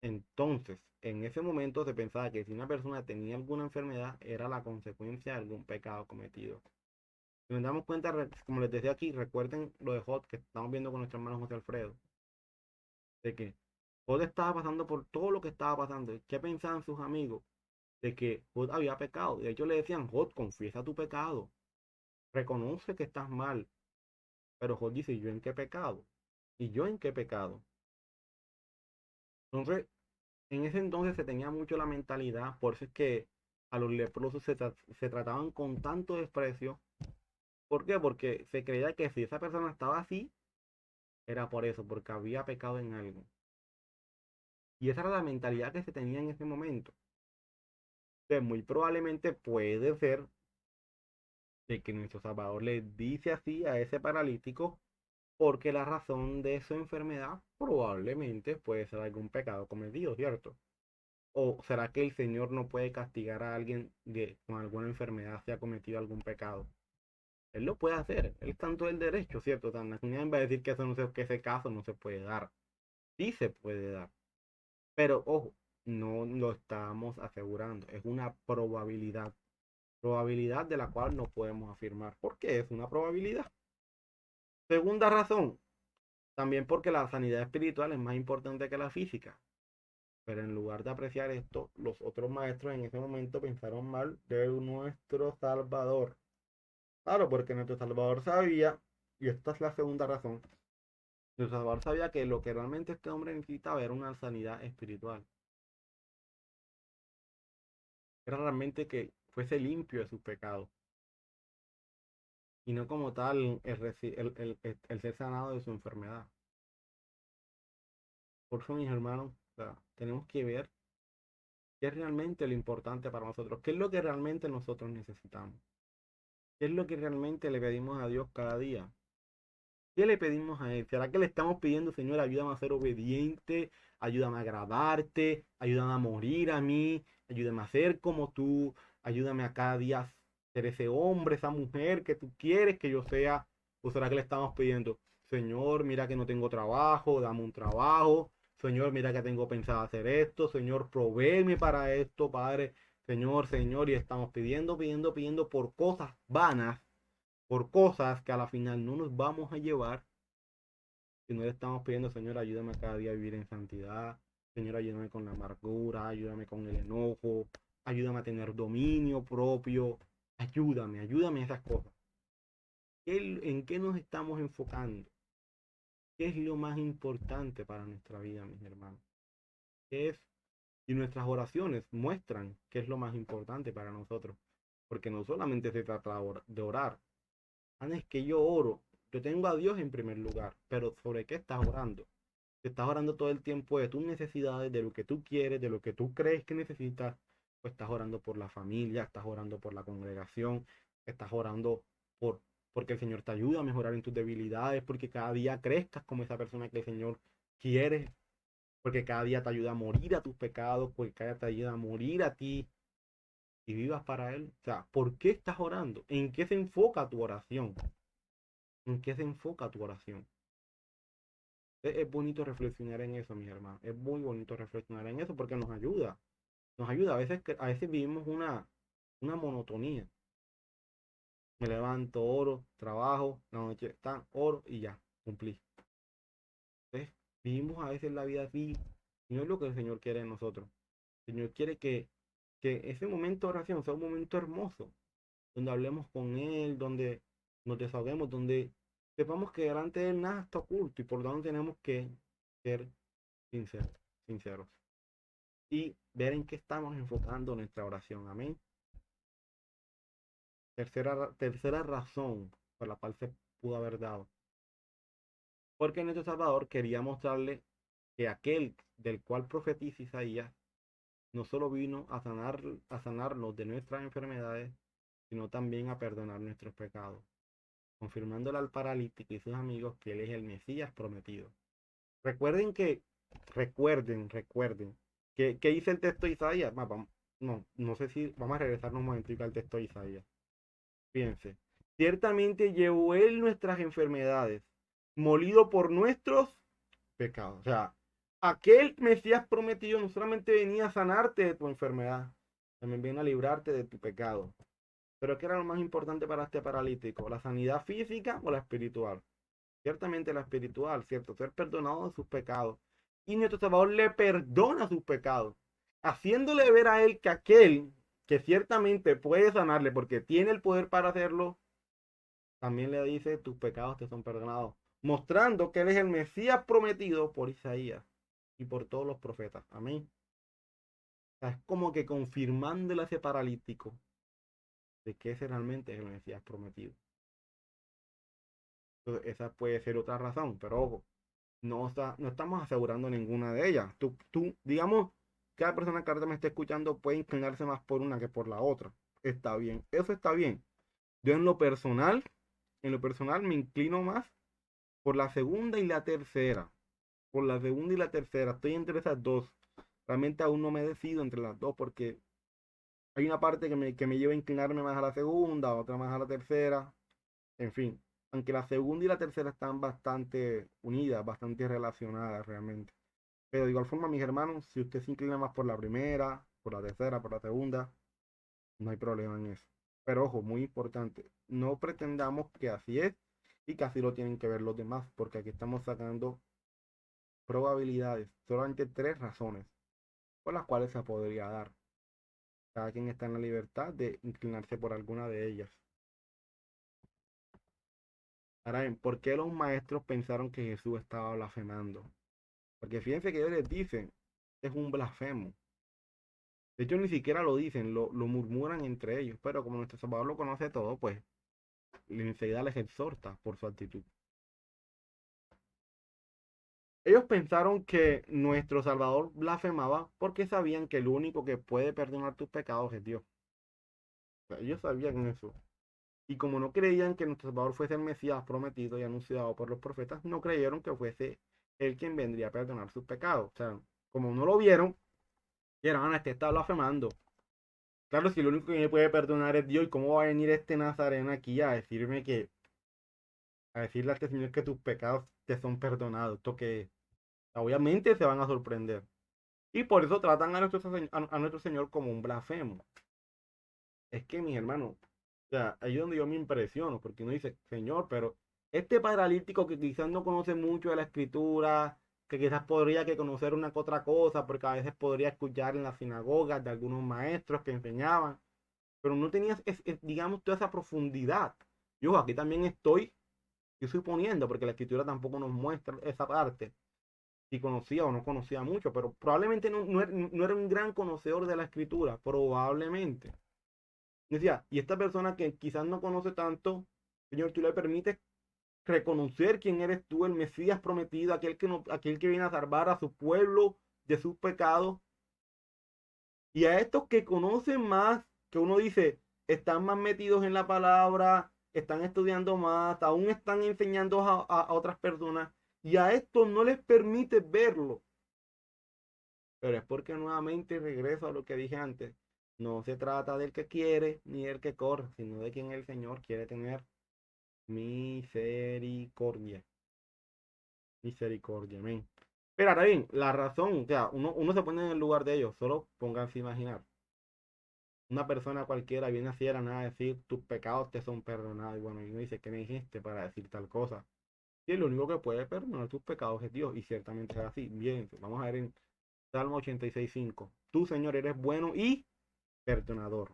Entonces, en ese momento se pensaba que si una persona tenía alguna enfermedad, era la consecuencia de algún pecado cometido. Si nos damos cuenta, como les decía aquí, recuerden lo de Job que estamos viendo con nuestro hermano José Alfredo, de que Job estaba pasando por todo lo que estaba pasando. ¿Qué pensaban sus amigos? De que Job había pecado. De hecho, le decían, Job, confiesa tu pecado, reconoce que estás mal. Pero Job dice, ¿yo en qué pecado? ¿Y yo en qué pecado? Entonces, en ese entonces se tenía mucho la mentalidad, por eso es que a los leprosos se trataban con tanto desprecio. ¿Por qué? Porque se creía que si esa persona estaba así, era por eso, porque había pecado en algo. Y esa era la mentalidad que se tenía en ese momento. Entonces, muy probablemente puede ser de que nuestro Salvador le dice así a ese paralítico, porque la razón de su enfermedad probablemente puede ser algún pecado cometido, ¿cierto? ¿O será que el Señor no puede castigar a alguien con alguna enfermedad si ha cometido algún pecado? Él lo puede hacer, él está en todo el derecho, ¿cierto? Nadie va a decir que, eso no se, que ese caso no se puede dar. Sí se puede dar. Pero ojo, no lo estamos asegurando. Es una probabilidad. Probabilidad de la cual no podemos afirmar. ¿Por qué es una probabilidad? Segunda razón. También porque la sanidad espiritual es más importante que la física. Pero en lugar de apreciar esto, los otros maestros en ese momento pensaron mal de nuestro Salvador. Claro, porque nuestro Salvador sabía, y esta es la segunda razón, nuestro Salvador sabía que lo que realmente este hombre necesitaba era una sanidad espiritual. Era realmente que fuese limpio de sus pecados. Y no como tal el ser sanado de su enfermedad. Por eso, mis hermanos, o sea, tenemos que ver qué es realmente lo importante para nosotros, qué es lo que realmente nosotros necesitamos, qué es lo que realmente le pedimos a Dios cada día. ¿Qué le pedimos a Él? ¿Será que le estamos pidiendo, Señor, ayúdame a ser obediente, ayúdame a agradarte, ayúdame a morir a mí, ayúdame a ser como tú, ayúdame a cada día ser ese hombre, esa mujer que tú quieres que yo sea? ¿O será que le estamos pidiendo, Señor, mira que no tengo trabajo, dame un trabajo, Señor, mira que tengo pensado hacer esto, Señor, provéeme para esto, Padre, Señor, Señor, y estamos pidiendo por cosas vanas, por cosas que a la final no nos vamos a llevar, si no le estamos pidiendo, Señor, ayúdame a cada día a vivir en santidad, Señor, ayúdame con la amargura, ayúdame con el enojo, ayúdame a tener dominio propio, ayúdame a esas cosas. ¿En qué nos estamos enfocando? ¿Qué es lo más importante para nuestra vida, mis hermanos? ¿Qué es? Y nuestras oraciones muestran qué es lo más importante para nosotros. Porque no solamente se trata de orar. Es que yo oro. Yo tengo a Dios en primer lugar. Pero ¿sobre qué estás orando? Te estás orando todo el tiempo de tus necesidades, de lo que tú quieres, de lo que tú crees que necesitas. Pues estás orando por la familia, estás orando por la congregación, estás orando por, porque el Señor te ayuda a mejorar en tus debilidades, porque cada día crezcas como esa persona que el Señor quiere, porque cada día te ayuda a morir a tus pecados, porque cada día te ayuda a morir a ti y vivas para Él. O sea, ¿por qué estás orando? ¿En qué se enfoca tu oración? ¿En qué se enfoca tu oración? Es bonito reflexionar en eso, mis hermanos. Es muy bonito reflexionar en eso porque nos ayuda. Nos ayuda. A veces vivimos una monotonía. Me levanto, oro, trabajo, la noche está, oro y ya, cumplí. Entonces, vivimos a veces la vida así. Y no es lo que el Señor quiere de nosotros. El Señor quiere que ese momento de oración sea un momento hermoso, donde hablemos con Él, donde nos desahoguemos, donde sepamos que delante de Él nada está oculto y por lo tanto tenemos que ser sinceros, sinceros y ver en qué estamos enfocando nuestra oración. Amén. Tercera razón por la cual se pudo haber dado. Porque nuestro Salvador quería mostrarle que aquel del cual profetiza Isaías no solo vino a sanarnos de nuestras enfermedades, sino también a perdonar nuestros pecados, confirmándole al paralítico y sus amigos que él es el Mesías prometido. Recuerden que, recuerden, que dice el texto de Isaías. No sé si vamos a regresarnos un momentico al texto de Isaías. Fíjense, ciertamente llevó él nuestras enfermedades, molido por nuestros pecados. O sea, aquel Mesías prometido no solamente venía a sanarte de tu enfermedad, también viene a librarte de tu pecado. Pero ¿qué era lo más importante para este paralítico? ¿La sanidad física o la espiritual? Ciertamente la espiritual, ¿cierto? Ser perdonado de sus pecados. Y nuestro Salvador le perdona sus pecados, haciéndole ver a él que aquel que ciertamente puede sanarle porque tiene el poder para hacerlo, también le dice, tus pecados te son perdonados, mostrando que él es el Mesías prometido por Isaías y por todos los profetas. Amén. O sea, es como que confirmándole a ese paralítico de que ese realmente es el Mesías prometido. Entonces, esa puede ser otra razón, pero ojo, no estamos asegurando ninguna de ellas. Digamos, cada persona que ahorita me esté escuchando puede inclinarse más por una que por la otra. Está bien, eso está bien. Yo en lo personal me inclino más por la segunda y la tercera. Por la segunda y la tercera. Estoy entre esas dos. Realmente aún no me decido entre las dos porque hay una parte que me lleva a inclinarme más a la segunda, otra más a la tercera. En fin, aunque la segunda y la tercera están bastante unidas, bastante relacionadas realmente. Pero de igual forma, mis hermanos, si usted se inclina más por la primera, por la tercera, por la segunda, no hay problema en eso. Pero ojo, muy importante, no pretendamos que así es y que así lo tienen que ver los demás, porque aquí estamos sacando probabilidades, solamente 3 razones por las cuales se podría dar. Cada quien está en la libertad de inclinarse por alguna de ellas. Ahora bien, ¿por qué los maestros pensaron que Jesús estaba blasfemando? Porque fíjense que ellos les dicen, es un blasfemo. De hecho, ni siquiera lo dicen, lo murmuran entre ellos, pero como nuestro Salvador lo conoce todo, pues enseguida les exhorta por su actitud. Ellos pensaron que nuestro Salvador blasfemaba porque sabían que el único que puede perdonar tus pecados es Dios. O sea, ellos sabían eso. Y como no creían que nuestro Salvador fuese el Mesías prometido y anunciado por los profetas, no creyeron que fuese él quien vendría a perdonar sus pecados. O sea, como no lo vieron, dijeron, este está blasfemando. Claro, si lo único que me puede perdonar es Dios, ¿y cómo va a venir este Nazareno aquí a decirme a decirle a este Señor que tus pecados te son perdonados? Esto que obviamente se van a sorprender. Y por eso tratan a nuestro Señor como un blasfemo. Es que, mis hermanos, o sea, ahí es donde yo me impresiono, porque uno dice, Señor, pero este paralítico que quizás no conoce mucho de la escritura, que quizás podría que conocer una que otra cosa, porque a veces podría escuchar en las sinagogas de algunos maestros que enseñaban, pero no tenía, digamos, toda esa profundidad. Yo aquí también estoy suponiendo, porque la escritura tampoco nos muestra esa parte, si conocía o no conocía mucho, pero probablemente no era un gran conocedor de la escritura, probablemente. Decía, y esta persona que quizás no conoce tanto, Señor, tú le permites reconocer quién eres tú, el Mesías prometido, aquel que viene a salvar a su pueblo de sus pecados. Y a estos que conocen más, que uno dice, están más metidos en la palabra, están estudiando más, aún están enseñando a otras personas, y a estos no les permite verlo. Pero es porque nuevamente regreso a lo que dije antes. No se trata del que quiere ni del que corre, sino de quien el Señor quiere tener misericordia. Misericordia, amén. Pero ahora bien, la razón, o sea, uno se pone en el lugar de ellos, solo pónganse a imaginar. Una persona cualquiera viene así de la nada a decir, tus pecados te son perdonados. Y bueno, y uno dice, ¿qué me dijiste para decir tal cosa? Y el único que puede perdonar tus pecados es Dios, y ciertamente es así. Bien, vamos a ver en Salmo 86:5. Tú, Señor, eres bueno y perdonador.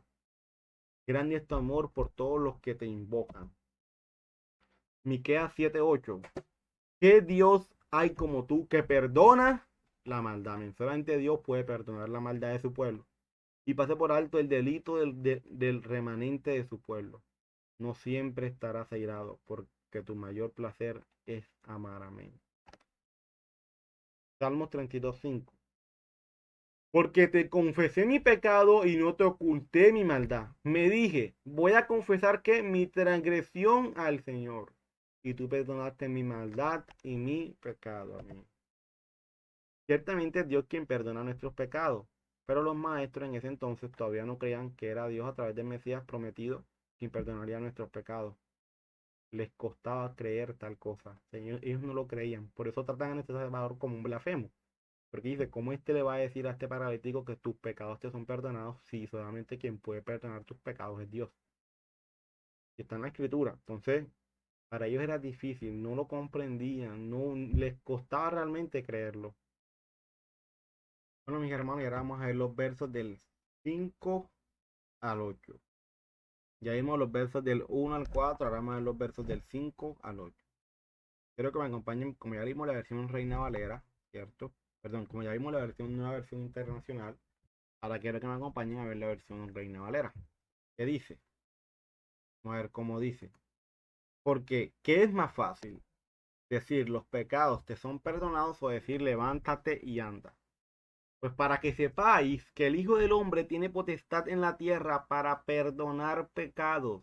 Grande es tu amor por todos los que te invocan. Miqueas 7:8. ¿Qué Dios hay como tú que perdona la maldad? Solamente Dios puede perdonar la maldad de su pueblo y pase por alto el delito del remanente de su pueblo. No siempre estarás airado, porque tu mayor placer es amar. Amén. Salmos 32:5. Porque te confesé mi pecado y no te oculté mi maldad. Me dije, voy a confesar que mi transgresión al Señor. Y tú perdonaste mi maldad y mi pecado. Amén. Ciertamente es Dios quien perdona nuestros pecados. Pero los maestros en ese entonces todavía no creían que era Dios a través del Mesías prometido quien perdonaría nuestros pecados. Les costaba creer tal cosa. Ellos no lo creían. Por eso tratan a nuestro Salvador como un blasfemo. Porque dice, ¿cómo este le va a decir a este paralítico que tus pecados te son perdonados si solamente quien puede perdonar tus pecados es Dios? Y está en la escritura. Entonces, para ellos era difícil, no lo comprendían, no les costaba realmente creerlo. Bueno, mis hermanos, y ahora vamos a ver los versos del 5 al 8. Ya vimos los versos del 1 al 4, ahora vamos a ver los versos del 5 al 8. Quiero que me acompañen, como ya vimos la versión Reina Valera, ¿cierto? Perdón, como ya vimos una versión internacional, ahora quiero que me acompañen a ver la versión Reina Valera. ¿Qué dice? Vamos a ver cómo dice. Porque, ¿qué es más fácil? Decir, los pecados te son perdonados o decir, levántate y anda. Pues para que sepáis que el Hijo del Hombre tiene potestad en la tierra para perdonar pecados.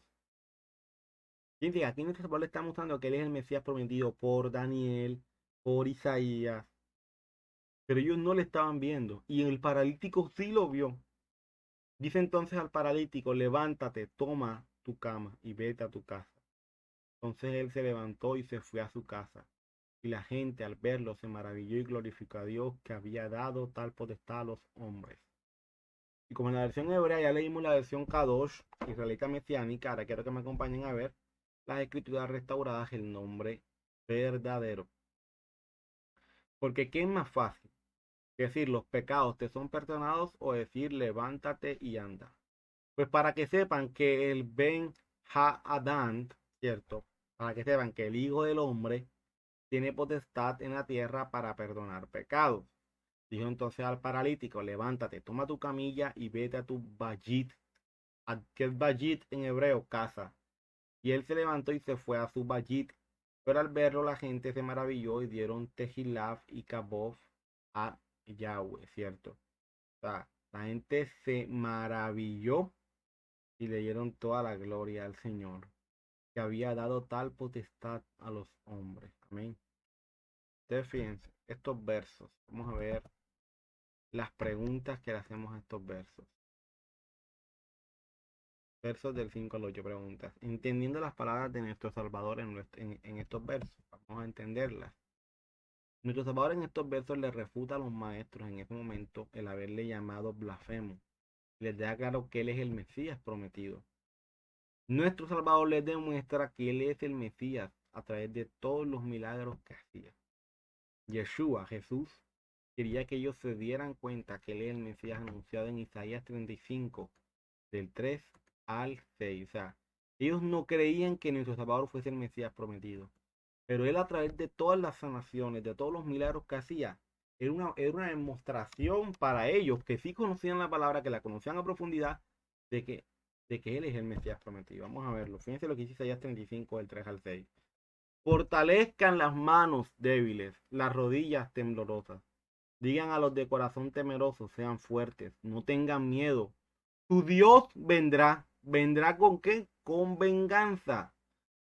Fíjense, aquí nuestro Salvador le está mostrando que Él es el Mesías prometido por Daniel, por Isaías. Pero ellos no le estaban viendo. Y el paralítico sí lo vio. Dice entonces al paralítico, levántate, toma tu cama y vete a tu casa. Entonces él se levantó y se fue a su casa. Y la gente al verlo se maravilló y glorificó a Dios que había dado tal potestad a los hombres. Y como en la versión hebrea ya leímos la versión Kadosh, israelita mesiánica, ahora quiero que me acompañen a ver las escrituras restauradas el nombre verdadero. Porque ¿qué es más fácil? Decir los pecados te son perdonados o decir levántate y anda. Pues para que sepan que el Ben Ha-Adán, ¿cierto? Para que sepan que el Hijo del Hombre tiene potestad en la tierra para perdonar pecados. Dijo entonces al paralítico, levántate, toma tu camilla y vete a tu bayit. ¿Qué es bayit en hebreo? Casa. Y él se levantó y se fue a su bayit. Pero al verlo la gente se maravilló y dieron Tejilaf y Kabof a Yahweh, ¿cierto? O sea, la gente se maravilló y le dieron toda la gloria al Señor, que había dado tal potestad a los hombres. Amén. Ustedes fíjense, estos versos, vamos a ver las preguntas que le hacemos a estos versos. Versos del 5 al 8 preguntas. Entendiendo las palabras de nuestro Salvador en estos versos, vamos a entenderlas. Nuestro Salvador en estos versos le refuta a los maestros en ese momento el haberle llamado blasfemo. Les da claro que Él es el Mesías prometido. Nuestro Salvador les demuestra que Él es el Mesías a través de todos los milagros que hacía. Yeshua, Jesús, quería que ellos se dieran cuenta que Él es el Mesías anunciado en Isaías 35, del 3 al 6. O sea, ellos no creían que nuestro Salvador fuese el Mesías prometido. Pero Él a través de todas las sanaciones, de todos los milagros que hacía, era una demostración para ellos que sí conocían la palabra, que la conocían a profundidad, de que Él es el Mesías prometido. Vamos a verlo. Fíjense lo que dice Isaías 35, del 3 al 6. Fortalezcan las manos débiles, las rodillas temblorosas. Digan a los de corazón temeroso, sean fuertes, no tengan miedo. Tu Dios vendrá. ¿Vendrá con qué? Con venganza,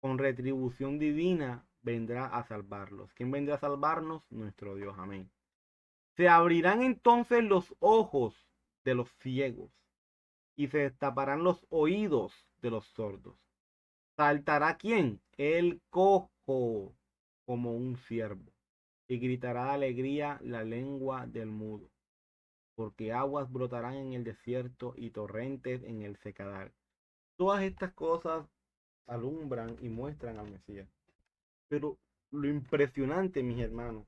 con retribución divina, vendrá a salvarlos. ¿Quién vendrá a salvarnos? Nuestro Dios. Amén. Se abrirán entonces los ojos de los ciegos y se destaparán los oídos de los sordos. ¿Saltará quién? El cojo como un ciervo y gritará de alegría la lengua del mudo. Porque aguas brotarán en el desierto y torrentes en el secadal. Todas estas cosas alumbran y muestran al Mesías. Pero lo impresionante, mis hermanos,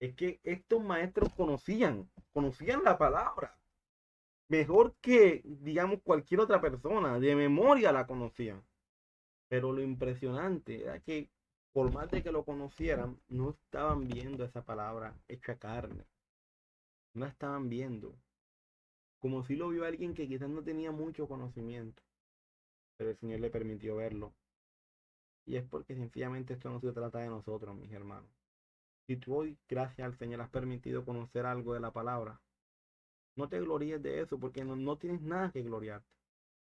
es que estos maestros conocían la palabra. Mejor que, digamos, cualquier otra persona. De memoria la conocían. Pero lo impresionante era que, por más de que lo conocieran, no estaban viendo esa palabra hecha carne. No la estaban viendo. Como si lo vio alguien que quizás no tenía mucho conocimiento. Pero el Señor le permitió verlo. Y es porque sencillamente esto no se trata de nosotros, mis hermanos. Si tú hoy, gracias al Señor, has permitido conocer algo de la palabra, no te gloríes de eso, porque no tienes nada que gloriarte.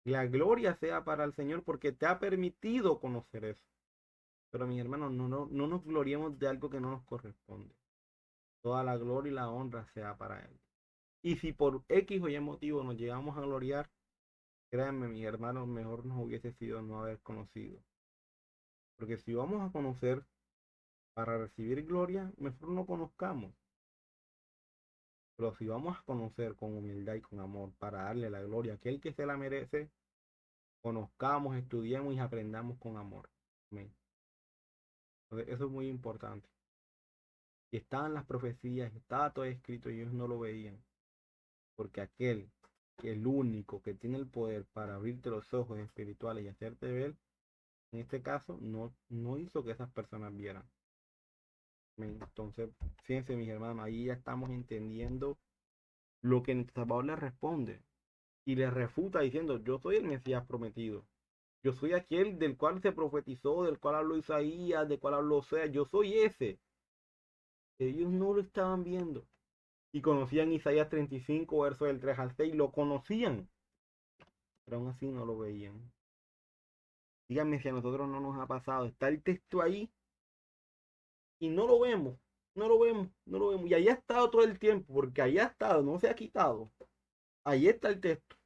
La gloria sea para el Señor porque te ha permitido conocer eso. Pero mis hermanos, no nos gloriemos de algo que no nos corresponde. Toda la gloria y la honra sea para Él. Y si por X o Y motivo nos llegamos a gloriar, créanme, mis hermanos, mejor nos hubiese sido no haber conocido. Porque si vamos a conocer para recibir gloria, mejor no conozcamos. Pero si vamos a conocer con humildad y con amor para darle la gloria a aquel que se la merece, conozcamos, estudiemos y aprendamos con amor. Amén. Entonces, eso es muy importante. Y estaban las profecías, estaba todo escrito y ellos no lo veían. Porque el único que tiene el poder para abrirte los ojos espirituales y hacerte ver, en este caso, no hizo que esas personas vieran. Entonces, fíjense, mis hermanos, ahí ya estamos entendiendo lo que nuestro Salvador le responde. Y le refuta diciendo, yo soy el Mesías prometido. Yo soy aquel del cual se profetizó, del cual habló Isaías, del cual habló Oseas. Yo soy ese. Ellos no lo estaban viendo. Y conocían Isaías 35, versos del 3 al 6. Lo conocían. Pero aún así no lo veían. Díganme si a nosotros no nos ha pasado. Está el texto ahí. Y no lo vemos. No lo vemos. No lo vemos. Y ahí ha estado todo el tiempo. Porque ahí ha estado. No se ha quitado. Ahí está el texto.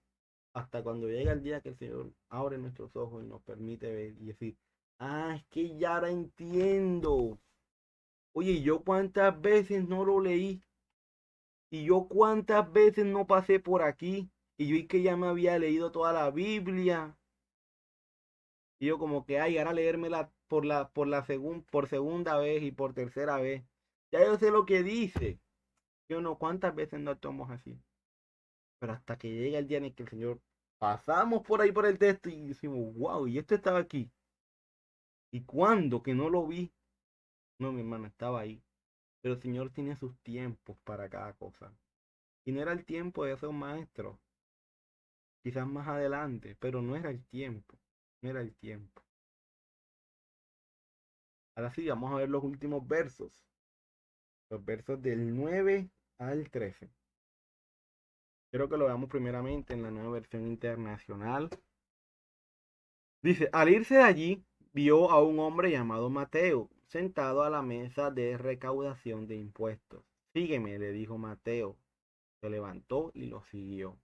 Hasta cuando llega el día que el Señor abre nuestros ojos y nos permite ver y decir, es que ya la entiendo. Oye, ¿yo cuántas veces no lo leí? Y yo cuántas veces no pasé por aquí. Y yo que ya me había leído toda la Biblia. Y yo como que, ay, ahora leérmela por segunda vez y por tercera vez. Ya yo sé lo que dice. Yo no, ¿cuántas veces no actuamos así? Pero hasta que llega el día en el que el Señor pasamos por ahí por el texto y decimos, wow, y esto estaba aquí. ¿Y cuándo que no lo vi? No, mi hermano, estaba ahí. Pero el Señor tiene sus tiempos para cada cosa. Y no era el tiempo de ser un maestro. Quizás más adelante, pero no era el tiempo. No era el tiempo. Ahora sí, vamos a ver los últimos versos. Los versos del 9 al 13. Quiero que lo veamos primeramente en la nueva versión internacional. Dice, al irse de allí, vio a un hombre llamado Mateo, sentado a la mesa de recaudación de impuestos. Sígueme, le dijo Mateo. Se levantó y lo siguió.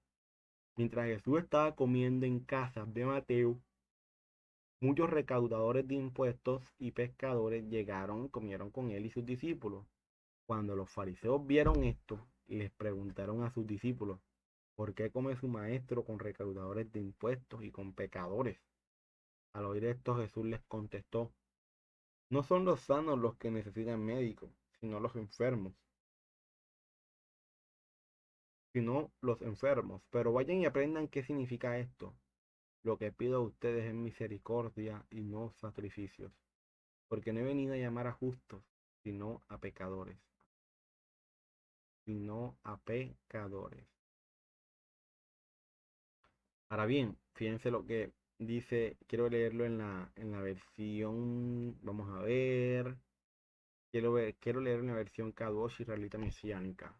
Mientras Jesús estaba comiendo en casa de Mateo, muchos recaudadores de impuestos y pescadores llegaron y comieron con él y sus discípulos. Cuando los fariseos vieron esto, les preguntaron a sus discípulos, ¿por qué come su maestro con recaudadores de impuestos y con pecadores? Al oír esto, Jesús les contestó, no son los sanos los que necesitan médicos, sino los enfermos. Pero vayan y aprendan qué significa esto. Lo que pido a ustedes es misericordia y no sacrificios, porque no he venido a llamar a justos, sino a pecadores. Sino a pecadores. Ahora bien, fíjense lo que dice, quiero leerlo en la versión, vamos a ver, quiero leer en la versión Kadosh israelita mesiánica.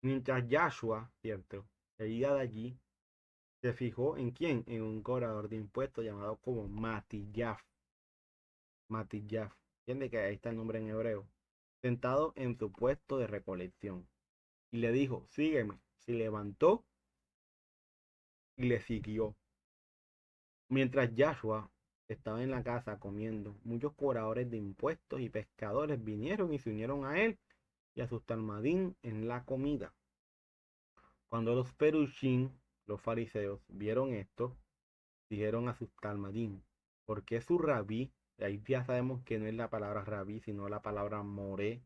Mientras Yahshua, cierto, salía de allí, se fijó en quién, en un cobrador de impuestos llamado como Matiyaf. Matiyaf, entiende que ahí está el nombre en hebreo, sentado en su puesto de recolección. Y le dijo, sígueme. Se levantó y le siguió. Mientras Yahshua estaba en la casa comiendo, muchos cobradores de impuestos y pescadores vinieron y se unieron a él y a sus talmadín en la comida. Cuando los perushim, los fariseos, vieron esto, dijeron a sus talmadín, ¿por qué su rabí? Ahí ya sabemos que no es la palabra rabí, sino la palabra moré,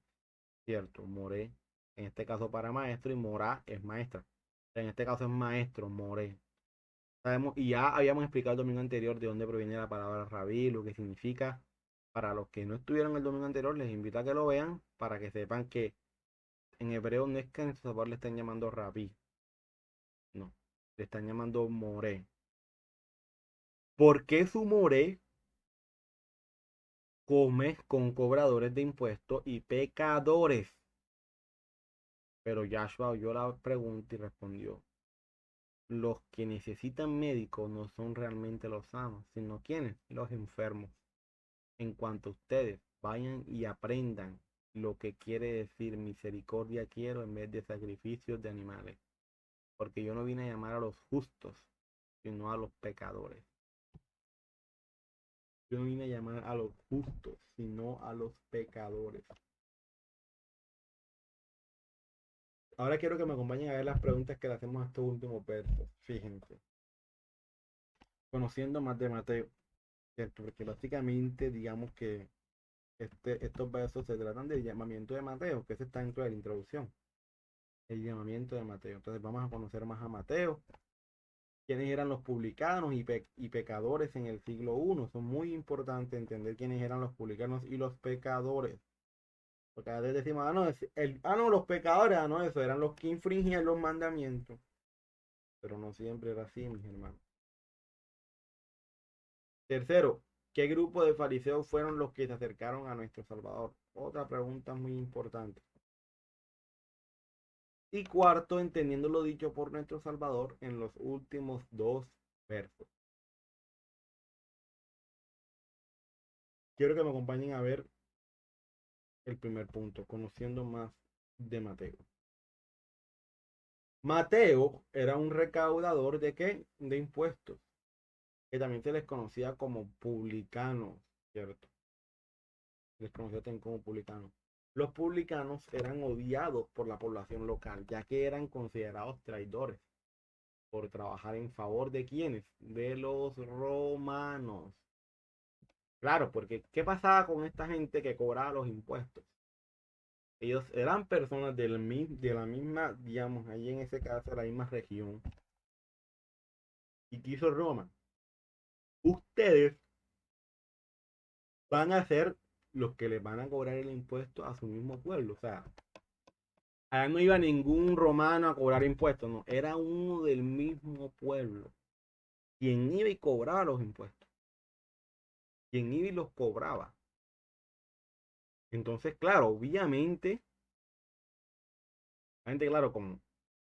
¿cierto? Moré, en este caso para maestro, y morá es maestra. En este caso es maestro, moré. Sabemos, y ya habíamos explicado el domingo anterior de dónde proviene la palabra rabí, lo que significa. Para los que no estuvieron el domingo anterior, les invito a que lo vean para que sepan que en hebreo no es que en su sabor le estén llamando rabí, no, le están llamando moré. ¿Por qué su moré come con cobradores de impuestos y pecadores? Pero Yahshua oyó la pregunta y respondió, los que necesitan médicos no son realmente los sanos, sino quienes, los enfermos. En cuanto a ustedes, vayan y aprendan lo que quiere decir misericordia quiero en vez de sacrificios de animales. Porque yo no vine a llamar a los justos, sino a los pecadores. Yo no vine a llamar a los justos, sino a los pecadores. Ahora quiero que me acompañen a ver las preguntas que le hacemos a estos últimos versos. Fíjense. Conociendo más de Mateo, ¿cierto? Porque básicamente digamos que estos versos se tratan del llamamiento de Mateo, que ese está dentro de la introducción. El llamamiento de Mateo. Entonces vamos a conocer más a Mateo, quiénes eran los publicanos y pecadores en el siglo I. Son muy importantes entender quiénes eran los publicanos y los pecadores. Porque a veces decimos, no, los pecadores, no, eso eran los que infringían los mandamientos. Pero no siempre era así, mis hermanos. Tercero, ¿qué grupo de fariseos fueron los que se acercaron a nuestro Salvador? Otra pregunta muy importante. Y cuarto, entendiendo lo dicho por nuestro Salvador en los últimos dos versos. Quiero que me acompañen a ver el primer punto, conociendo más de Mateo. Mateo era un recaudador de ¿qué? De impuestos, que también se les conocía como publicanos, ¿cierto? Se les conocía también como publicanos. Los publicanos eran odiados por la población local, ya que eran considerados traidores. por trabajar en favor de quiénes, de los romanos. Claro, porque ¿qué pasaba con esta gente que cobraba los impuestos? Ellos eran personas de la misma, digamos, ahí en ese caso, de la misma región. ¿Y qué hizo Roma? Ustedes van a ser los que les van a cobrar el impuesto a su mismo pueblo. O sea, allá no iba ningún romano a cobrar impuestos, no. Era uno del mismo pueblo quien iba y cobraba los impuestos. Quien iba y los cobraba. Entonces, claro, obviamente, la gente, claro, como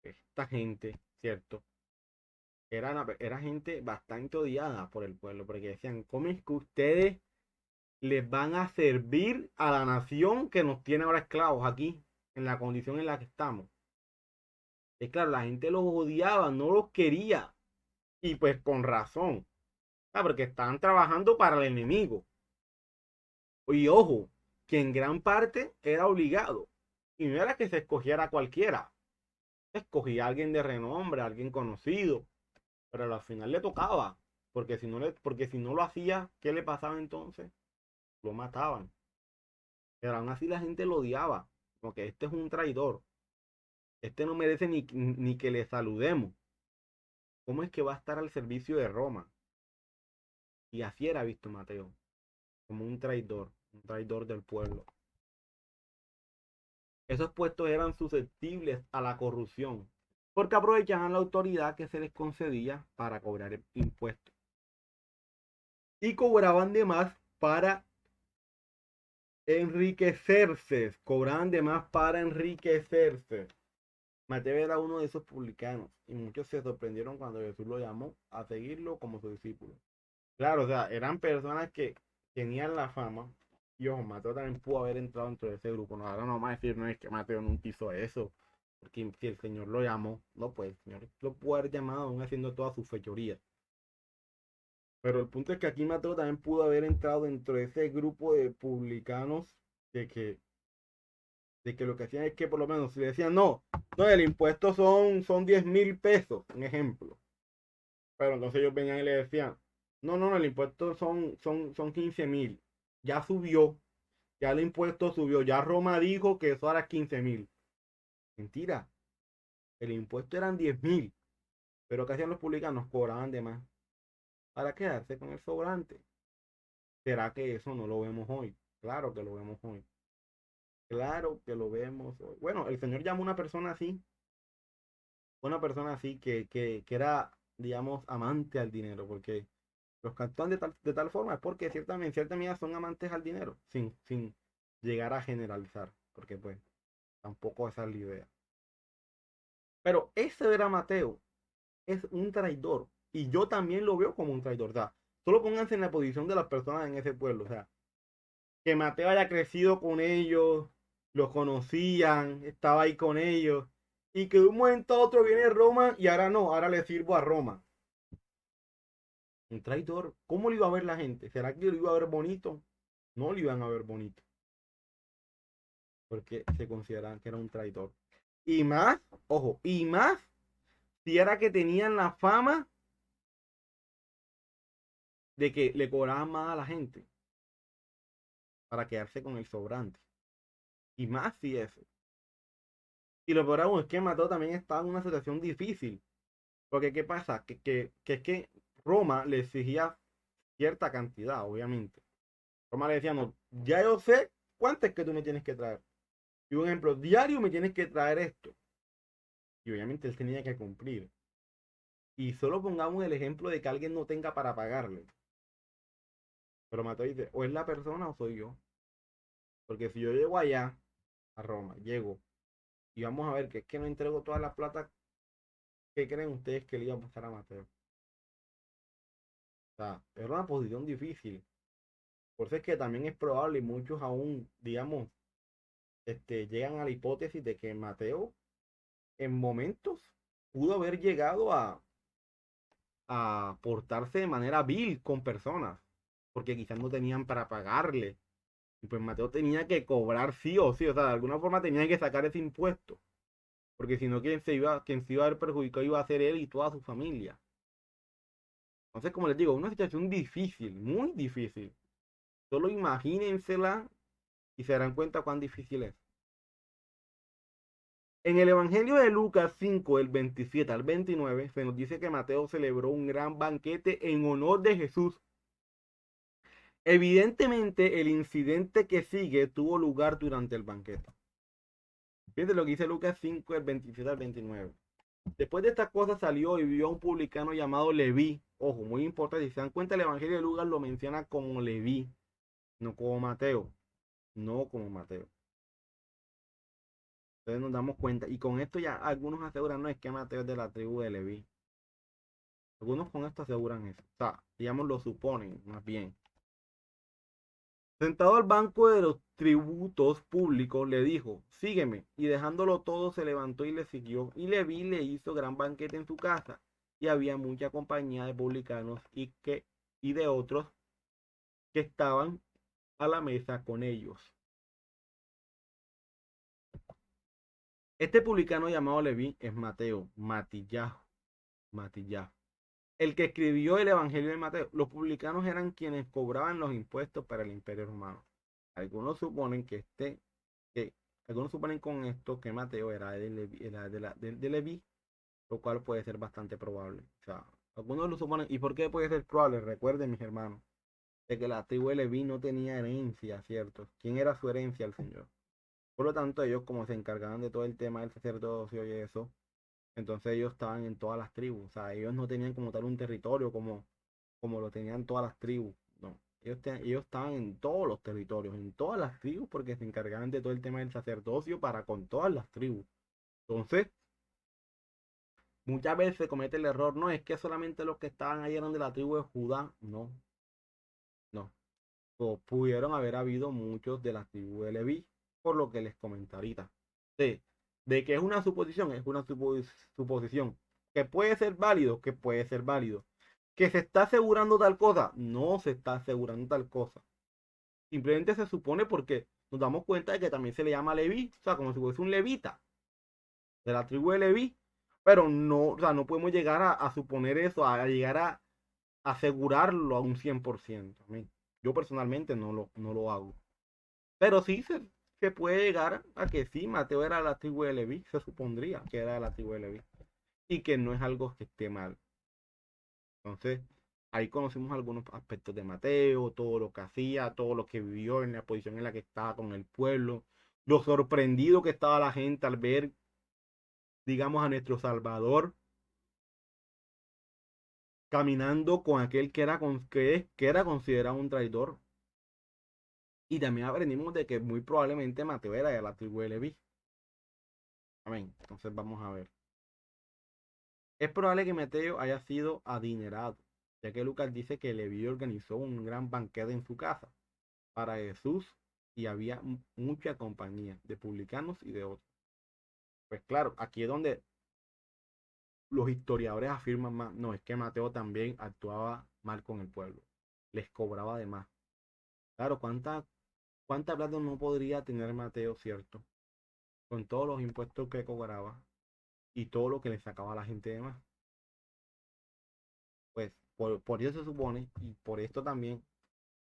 esta gente, ¿cierto? Era gente bastante odiada por el pueblo, porque decían, ¿cómo es que ustedes les van a servir a la nación que nos tiene ahora esclavos aquí, en la condición en la que estamos? Es claro, la gente los odiaba, no los quería, y pues con razón, porque estaban trabajando para el enemigo. Y ojo, que en gran parte era obligado, y no era que se escogiera a cualquiera, se escogía a alguien de renombre, a alguien conocido, pero al final le tocaba, porque si no lo hacía, ¿qué le pasaba entonces? Lo mataban. Pero aún así la gente lo odiaba, como que este es un traidor, este no merece ni que le saludemos. ¿Cómo es que va a estar al servicio de Roma? Y así era visto Mateo, como un traidor del pueblo. Esos puestos eran susceptibles a la corrupción, porque aprovechaban la autoridad que se les concedía para cobrar impuestos. Y cobraban de más para enriquecerse, cobraban de más para enriquecerse. Mateo era uno de esos publicanos y muchos se sorprendieron cuando Jesús lo llamó a seguirlo como su discípulo. Claro, o sea, eran personas que tenían la fama. Y ojo, Mateo también pudo haber entrado dentro de ese grupo. No, ahora no vamos a decir, no es que Mateo nunca hizo eso. Porque si el Señor lo llamó, no, pues el Señor lo pudo haber llamado aún haciendo todas sus fechorías. Pero el punto es que aquí Mateo también pudo haber entrado dentro de ese grupo de publicanos de que lo que hacían es que por lo menos si le decían, no, el impuesto son 10.000 pesos, un ejemplo. Pero entonces ellos venían y le decían, no, el impuesto son 15.000. Ya subió, ya el impuesto subió, ya Roma dijo que eso era 15.000. Mentira, el impuesto eran 10.000. Pero ¿qué hacían los publicanos? Cobraban de más para quedarse con el sobrante. ¿Será que eso no lo vemos hoy? Claro que lo vemos hoy. Claro que lo vemos hoy. Bueno, el Señor llamó a una persona así que era, digamos, amante al dinero, porque los que actúan de tal forma es porque en cierta medida son amantes al dinero, sin llegar a generalizar, porque pues tampoco esa es la idea. Pero ese era Mateo, es un traidor, y yo también lo veo como un traidor. O sea, solo pónganse en la posición de las personas en ese pueblo, o sea, que Mateo haya crecido con ellos, los conocían, estaba ahí con ellos, y que de un momento a otro viene Roma y ahora no, ahora le sirvo a Roma. Un traidor, ¿cómo lo iba a ver la gente? ¿Será que lo iba a ver bonito? No lo iban a ver bonito, porque se consideraban que era un traidor. Y más, ojo, y más si era que tenían la fama de que le cobraban más a la gente para quedarse con el sobrante. Y más si eso. Y lo peor aún es que Mateo también estaba en una situación difícil. Porque ¿qué pasa? Que es que Roma le exigía cierta cantidad, obviamente. Roma le decía, no, ya yo sé cuánto es que tú me tienes que traer. Y un ejemplo, diario me tienes que traer esto. Y obviamente él tenía que cumplir. Y solo pongamos el ejemplo de que alguien no tenga para pagarle. Pero Mateo dice, o es la persona o soy yo. Porque si yo llego allá, a Roma, llego, y vamos a ver que es que no entrego todas las plata, ¿qué creen ustedes que le iba a pasar a Mateo? O sea, era una posición difícil. Por eso es que también es probable y muchos aún, digamos, llegan a la hipótesis de que Mateo en momentos pudo haber llegado a portarse de manera vil con personas, porque quizás no tenían para pagarle. Y pues Mateo tenía que cobrar sí o sí, o sea, de alguna forma tenía que sacar ese impuesto. porque si no, quien se iba a ver perjudicado iba a ser él y toda su familia. Entonces, como les digo, una situación difícil, muy difícil. Solo imagínensela y se darán cuenta cuán difícil es. En el Evangelio de Lucas 5, del 27 al 29, se nos dice que Mateo celebró un gran banquete en honor de Jesús. Evidentemente, el incidente que sigue tuvo lugar durante el banquete. Fíjense lo que dice Lucas 5, del 27 al 29. Después de estas cosas salió y vio a un publicano llamado Leví. Ojo, muy importante, si se dan cuenta, el Evangelio de Lucas lo menciona como Leví, no como Mateo. No como Mateo. Entonces nos damos cuenta. Y con esto ya algunos aseguran, no es que Mateo es de la tribu de Leví. Algunos con esto aseguran eso. O sea, digamos, lo suponen, más bien. Sentado al banco de los tributos públicos, le dijo, sígueme. Y dejándolo todo, se levantó y le siguió. Y Leví le hizo gran banquete en su casa. Y había mucha compañía de publicanos y de otros que estaban a la mesa con ellos. Este publicano llamado Leví es Mateo, Matillah. El que escribió el Evangelio de Mateo. Los publicanos eran quienes cobraban los impuestos para el Imperio Romano. Algunos suponen algunos suponen con esto que Mateo era de Leví, lo cual puede ser bastante probable. O sea, algunos lo suponen. ¿Y por qué puede ser probable? Recuerden, mis hermanos, de que la tribu de Leví no tenía herencia, ¿cierto? ¿Quién era su herencia? El Señor. Por lo tanto, ellos como se encargaban de todo el tema del sacerdocio y eso, entonces ellos estaban en todas las tribus. O sea, ellos no tenían como tal un territorio como lo tenían todas las tribus. No, ellos estaban en todos los territorios, en todas las tribus, porque se encargaban de todo el tema del sacerdocio para con todas las tribus. Entonces, muchas veces se comete el error, no es que solamente los que estaban ahí eran de la tribu de Judá, no, no. O pudieron haber habido muchos de la tribu de Leví, por lo que les comenté ahorita. Sí, de que es una suposición. Que puede ser válido, que puede ser válido. Que se está asegurando tal cosa, no se está asegurando tal cosa. Simplemente se supone porque nos damos cuenta de que también se le llama Leví, o sea, como si fuese un levita de la tribu de Leví, pero no, o sea, no podemos llegar a suponer eso, a llegar a asegurarlo a un 100%. Yo personalmente no lo hago. Pero sí se puede llegar a que sí, Mateo era de la tribu de Leví, se supondría que era de la tribu de Leví, y que no es algo que esté mal. Entonces, ahí conocemos algunos aspectos de Mateo, todo lo que hacía, todo lo que vivió en la posición en la que estaba con el pueblo, lo sorprendido que estaba la gente al ver, digamos, a nuestro Salvador caminando con aquel que era considerado un traidor. Y también aprendimos de que muy probablemente Mateo era de la tribu de Leví. Amén. Entonces vamos a ver. Es probable que Mateo haya sido adinerado, ya que Lucas dice que Leví organizó un gran banquete en su casa para Jesús y había mucha compañía de publicanos y de otros. Pues claro, aquí es donde los historiadores afirman más, no, es que Mateo también actuaba mal con el pueblo, les cobraba de más. Claro, ¿cuánta plata no podría tener Mateo, cierto? Con todos los impuestos que cobraba y todo lo que le sacaba a la gente de más. Pues por eso se supone, y por esto también,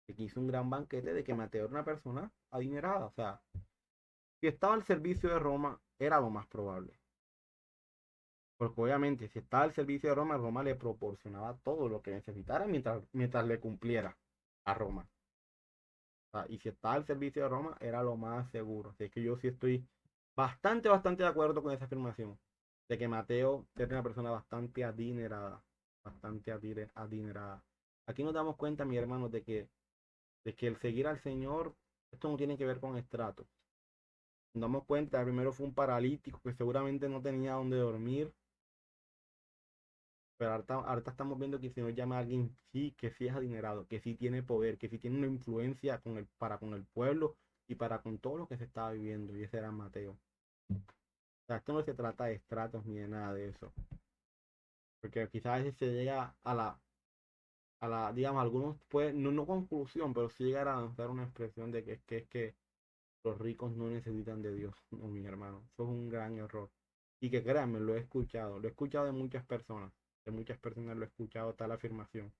que hizo un gran banquete de que Mateo era una persona adinerada. O sea, si estaba al servicio de Roma, era lo más probable. Porque obviamente, si estaba al servicio de Roma, Roma le proporcionaba todo lo que necesitara mientras le cumpliera a Roma. O sea, y si estaba al servicio de Roma, era lo más seguro. Así que yo sí estoy bastante de acuerdo con esa afirmación. De que Mateo era una persona bastante adinerada. Bastante adinerada. Aquí nos damos cuenta, mis hermanos, de que el seguir al Señor, esto no tiene que ver con estrato. Nos damos cuenta, primero fue un paralítico que seguramente no tenía dónde dormir. Pero ahorita estamos viendo que el Señor llama a alguien sí, que sí es adinerado, que sí tiene poder, que sí tiene una influencia para con el pueblo y para con todo lo que se estaba viviendo. Y ese era Mateo. O sea, esto no se trata de estratos ni de nada de eso. Porque quizás a veces se llega digamos, algunos pueden, no conclusión, pero sí llegar a lanzar una expresión de que es que los ricos no necesitan de Dios, no, mi hermano. Eso es un gran error. Y que créanme, lo he escuchado de muchas personas. De muchas personas lo he escuchado tal afirmación.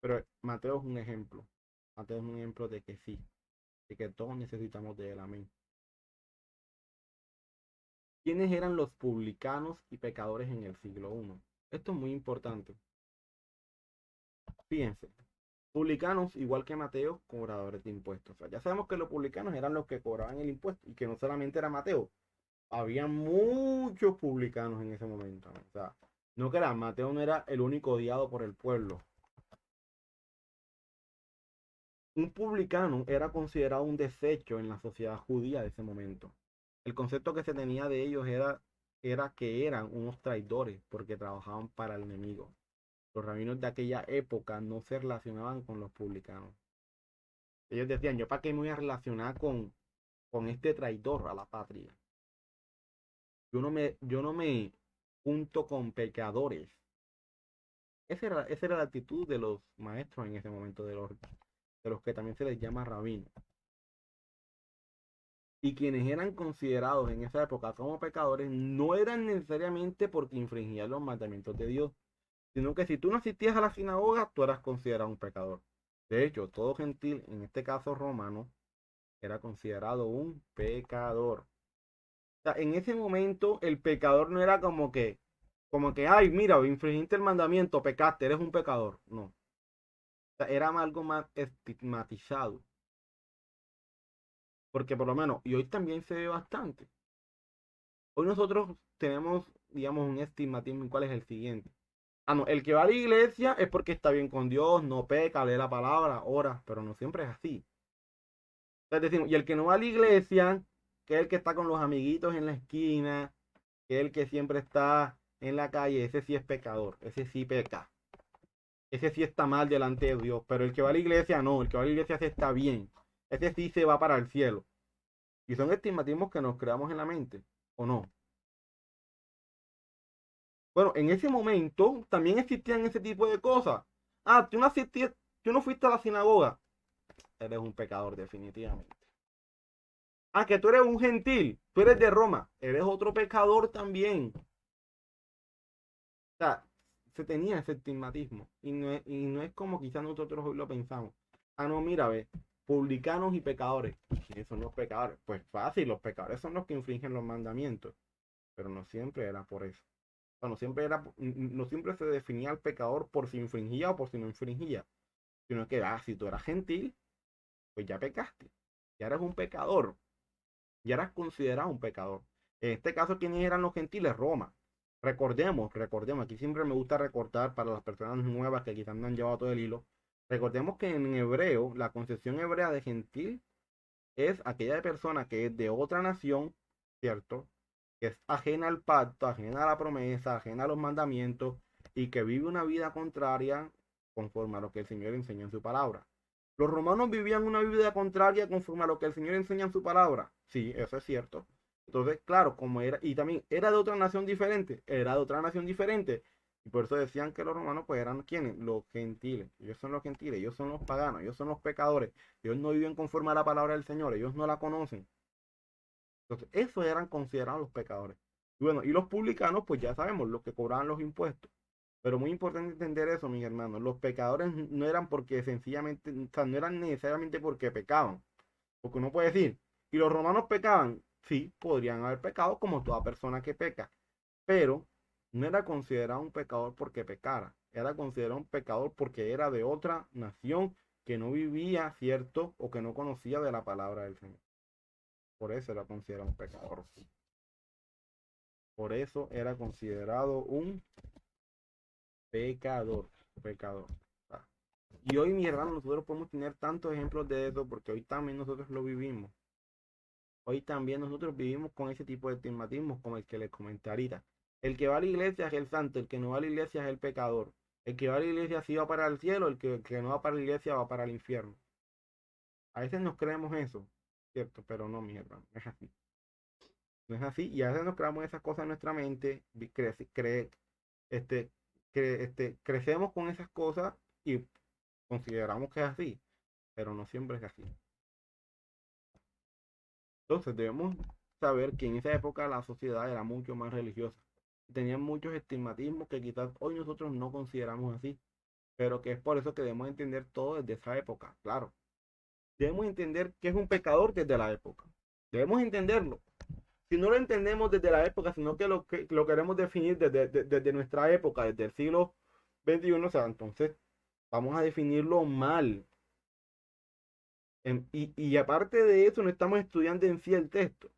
Pero Mateo es un ejemplo. Mateo es un ejemplo de que sí, de que todos necesitamos de él. Amén. ¿Quiénes eran los publicanos y pecadores en el siglo I? Esto es muy importante. Fíjense, publicanos, igual que Mateo, cobradores de impuestos. O sea, ya sabemos que los publicanos eran los que cobraban el impuesto y que no solamente era Mateo, había muchos publicanos en ese momento. O sea, no que era, Mateo no era el único odiado por el pueblo. Un publicano era considerado un desecho en la sociedad judía de ese momento. El concepto que se tenía de ellos era que eran unos traidores porque trabajaban para el enemigo. Los rabinos de aquella época no se relacionaban con los publicanos. Ellos decían, yo para qué me voy a relacionar con este traidor a la patria. Yo no me junto con pecadores. Esa era la actitud de los maestros en ese momento, de los que también se les llama rabinos. Y quienes eran considerados en esa época como pecadores no eran necesariamente porque infringían los mandamientos de Dios, sino que si tú no asistías a la sinagoga, tú eras considerado un pecador. De hecho, todo gentil, en este caso romano, era considerado un pecador. O sea, en ese momento el pecador no era como que, ay, mira, infringiste el mandamiento, pecaste, eres un pecador. No. O sea, era algo más estigmatizado. Porque por lo menos, y hoy también se ve bastante. Hoy nosotros tenemos, digamos, un estigmatismo. ¿Cuál es el siguiente? Ah, no, el que va a la iglesia es porque está bien con Dios, no peca, lee la palabra, ora, pero no siempre es así. Entonces decimos, y el que no va a la iglesia, que es el que está con los amiguitos en la esquina, que es el que siempre está en la calle, ese sí es pecador, ese sí peca. Ese sí está mal delante de Dios, pero el que va a la iglesia no, el que va a la iglesia sí está bien. Ese sí se va para el cielo. Y son estigmatismos que nos creamos en la mente, ¿o no? Bueno, en ese momento también existían ese tipo de cosas. Ah, tú no fuiste a la sinagoga. Eres un pecador, definitivamente. Ah, que tú eres un gentil, tú eres de Roma, eres otro pecador también. O sea, se tenía ese estigmatismo. Y no es como quizás nosotros hoy lo pensamos. Ah, no, mira, ve, publicanos y pecadores. ¿Quiénes son los pecadores? Pues fácil, los pecadores son los que infringen los mandamientos. Pero no siempre era por eso. O sea, no siempre se definía al pecador por si infringía o por si no infringía. Sino que, si tú eras gentil, pues ya pecaste. Ya eres un pecador. Ya eras considerado un pecador. En este caso, ¿quiénes eran los gentiles? Roma. Recordemos, aquí siempre me gusta recordar para las personas nuevas que quizás no han llevado todo el hilo. Recordemos que en hebreo, la concepción hebrea de gentil es aquella persona que es de otra nación, ¿cierto? Que es ajena al pacto, ajena a la promesa, ajena a los mandamientos y que vive una vida contraria conforme a lo que el Señor enseñó en su palabra. ¿Los romanos vivían una vida contraria conforme a lo que el Señor enseña en su palabra? Sí, eso es cierto. Entonces, claro, como era, y también era de otra nación diferente, y por eso decían que los romanos pues eran quienes, los gentiles. Ellos son los gentiles, ellos son los paganos, ellos son los pecadores. Ellos no viven conforme a la palabra del Señor, ellos no la conocen. Entonces, esos eran considerados los pecadores. Y bueno, y los publicanos, pues ya sabemos, los que cobraban los impuestos. Pero muy importante entender eso, mis hermanos. Los pecadores no eran porque sencillamente, o sea, no eran necesariamente porque pecaban. Porque uno puede decir, ¿y los romanos pecaban? Sí, podrían haber pecado como toda persona que peca. Pero no era considerado un pecador porque pecara. Era considerado un pecador porque era de otra nación que no vivía, ¿cierto? O que no conocía de la palabra del Señor. Por eso era considerado un pecador. Por eso era considerado un pecador. Pecador. Y hoy, mi hermano, nosotros podemos tener tantos ejemplos de eso porque hoy también nosotros lo vivimos. Hoy también nosotros vivimos con ese tipo de estigmatismo como el que les comenté ahorita. El que va a la iglesia es el santo, el que no va a la iglesia es el pecador. El que va a la iglesia sí va para el cielo, el que no va para la iglesia va para el infierno. A veces nos creemos eso, ¿cierto? Pero no, mi hermano, no es así. No es así. Y a veces nos creamos esas cosas en nuestra mente, este, crecemos con esas cosas y consideramos que es así, pero no siempre es así. Entonces debemos saber que en esa época la sociedad era mucho más religiosa. Tenían muchos estigmatismos que quizás hoy nosotros no consideramos así, pero que es por eso que debemos entender todo desde esa época, claro. Debemos entender que es un pecador desde la época. Debemos entenderlo. Si no lo entendemos desde la época, sino que lo queremos definir desde nuestra época, desde el siglo XXI, o sea, entonces vamos a definirlo mal. Y aparte de eso, no estamos estudiando en sí el texto.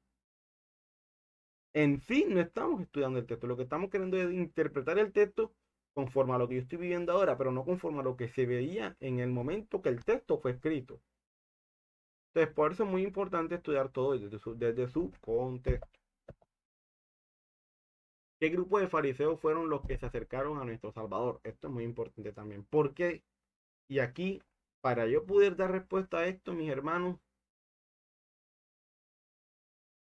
En sí, no estamos estudiando el texto. Lo que estamos queriendo es interpretar el texto conforme a lo que yo estoy viviendo ahora, pero no conforme a lo que se veía en el momento que el texto fue escrito. Entonces, por eso es muy importante estudiar todo desde su contexto. ¿Qué grupo de fariseos fueron los que se acercaron a nuestro Salvador? Esto es muy importante también. ¿Por qué? Y aquí, para yo poder dar respuesta a esto, mis hermanos,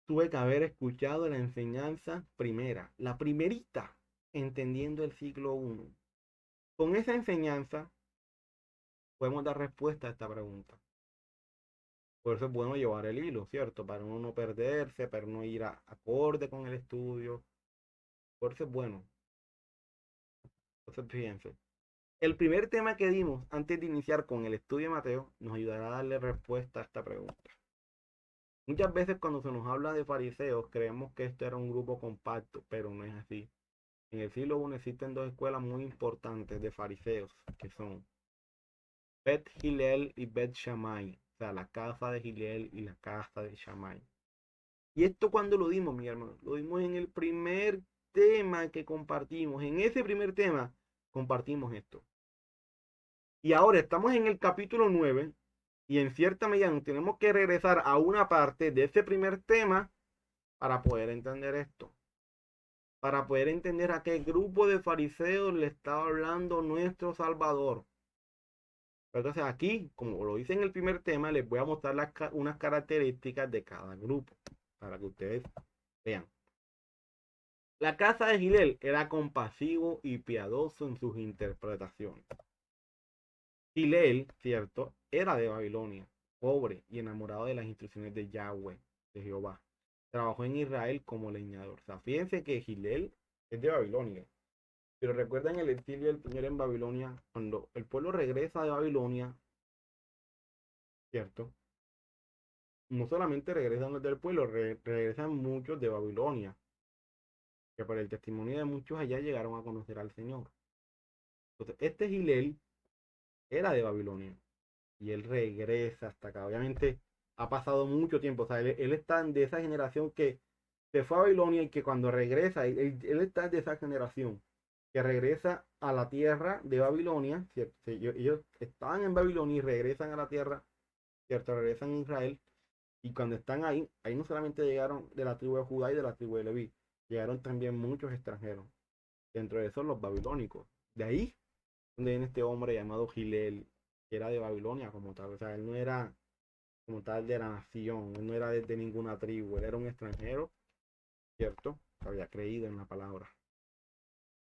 tuve que haber escuchado la enseñanza primera, la primerita, entendiendo el siglo I. Con esa enseñanza podemos dar respuesta a esta pregunta. Por eso es bueno llevar el hilo, ¿cierto? Para uno no perderse, para no ir acorde con el estudio. Por eso es bueno. Entonces, fíjense. El primer tema que dimos antes de iniciar con el estudio de Mateo nos ayudará a darle respuesta a esta pregunta. Muchas veces cuando se nos habla de fariseos creemos que esto era un grupo compacto, pero no es así. En el siglo I existen dos escuelas muy importantes de fariseos, que son Bet Hillel y Bet Shammai, o sea, la casa de Hillel y la casa de Shammai. Y esto cuando lo dimos, mi hermano, lo dimos en el primer tema que compartimos. En ese primer tema compartimos esto. Y ahora estamos en el capítulo 9 y en cierta medida nos tenemos que regresar a una parte de ese primer tema para poder entender esto. Para poder entender a qué grupo de fariseos le estaba hablando nuestro Salvador. Entonces aquí, como lo hice en el primer tema, les voy a mostrar unas características de cada grupo para que ustedes vean. La casa de Hillel era compasivo y piadoso en sus interpretaciones. Hillel, cierto, era de Babilonia, pobre y enamorado de las instrucciones de Yahweh, de Jehová. Trabajó en Israel como leñador. O sea, fíjense que Hillel es de Babilonia. Pero recuerdan el exilio del Señor en Babilonia, cuando el pueblo regresa de Babilonia, ¿cierto? No solamente regresan los del pueblo, regresan muchos de Babilonia, que por el testimonio de muchos allá llegaron a conocer al Señor. Entonces, este Hillel era de Babilonia y él regresa hasta acá. Obviamente ha pasado mucho tiempo, o sea, él está de esa generación que se fue a Babilonia y que cuando regresa, él está de esa generación que regresa a la tierra de Babilonia, ¿cierto? Ellos estaban en Babilonia y regresan a la tierra, ¿cierto? Regresan a Israel. Y cuando están ahí, ahí no solamente llegaron de la tribu de Judá y de la tribu de Leví, llegaron también muchos extranjeros. Dentro de esos los babilónicos. De ahí donde viene este hombre llamado Gilel, que era de Babilonia como tal. O sea, él no era como tal de la nación, él no era de ninguna tribu, él era un extranjero, ¿cierto? Que había creído en la palabra.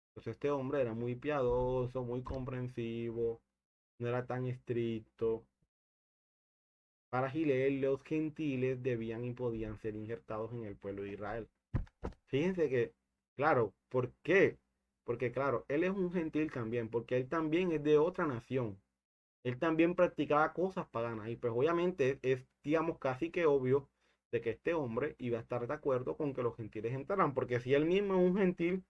Entonces este hombre era muy piadoso, muy comprensivo, no era tan estricto. Para Gilel, los gentiles debían y podían ser injertados en el pueblo de Israel. Fíjense que, claro, ¿por qué? Porque, claro, él es un gentil también, porque él también es de otra nación. Él también practicaba cosas paganas. Y pues obviamente es, digamos, casi que obvio de que este hombre iba a estar de acuerdo con que los gentiles entraran. Porque si él mismo es un gentil,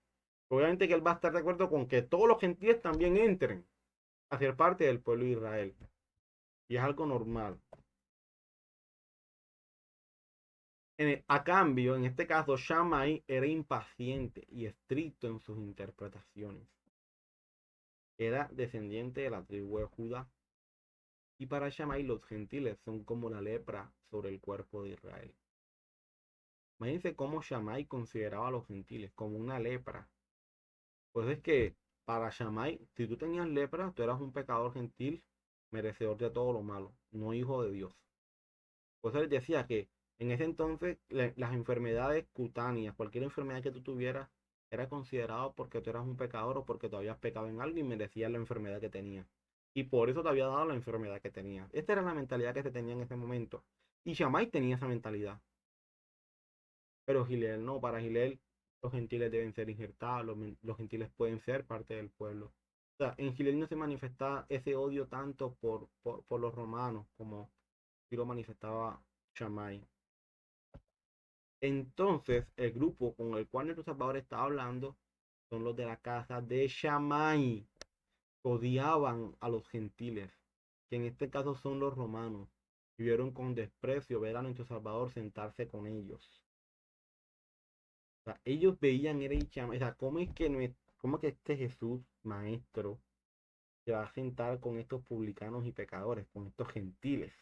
obviamente que él va a estar de acuerdo con que todos los gentiles también entren a ser parte del pueblo de Israel. Y es algo normal. A cambio, en este caso, Shammai era impaciente y estricto en sus interpretaciones. Era descendiente de la tribu de Judá. Y para Shammai los gentiles son como la lepra sobre el cuerpo de Israel. Imagínense cómo Shammai consideraba a los gentiles como una lepra. Pues es que para Shammai, si tú tenías lepra, tú eras un pecador gentil, merecedor de todo lo malo, no hijo de Dios. Pues él decía que en ese entonces las enfermedades cutáneas, cualquier enfermedad que tú tuvieras, era considerado porque tú eras un pecador o porque tú habías pecado en algo y merecías la enfermedad que tenías. Y por eso te había dado la enfermedad que tenías. Esta era la mentalidad que se tenía en ese momento. Y Shammai tenía esa mentalidad. Pero Gilel no, para Gilel los gentiles deben ser injertados, los gentiles pueden ser parte del pueblo. O sea, en Gilel no se manifestaba ese odio tanto por los romanos como sí lo manifestaba Shammai. Entonces, el grupo con el cual nuestro Salvador está hablando son los de la casa de Shammai. Odiaban a los gentiles, que en este caso son los romanos. Y vieron con desprecio ver a nuestro Salvador sentarse con ellos. O sea, ellos veían era Shammai. O sea, ¿cómo que este Jesús, maestro, se va a sentar con estos publicanos y pecadores, con estos gentiles?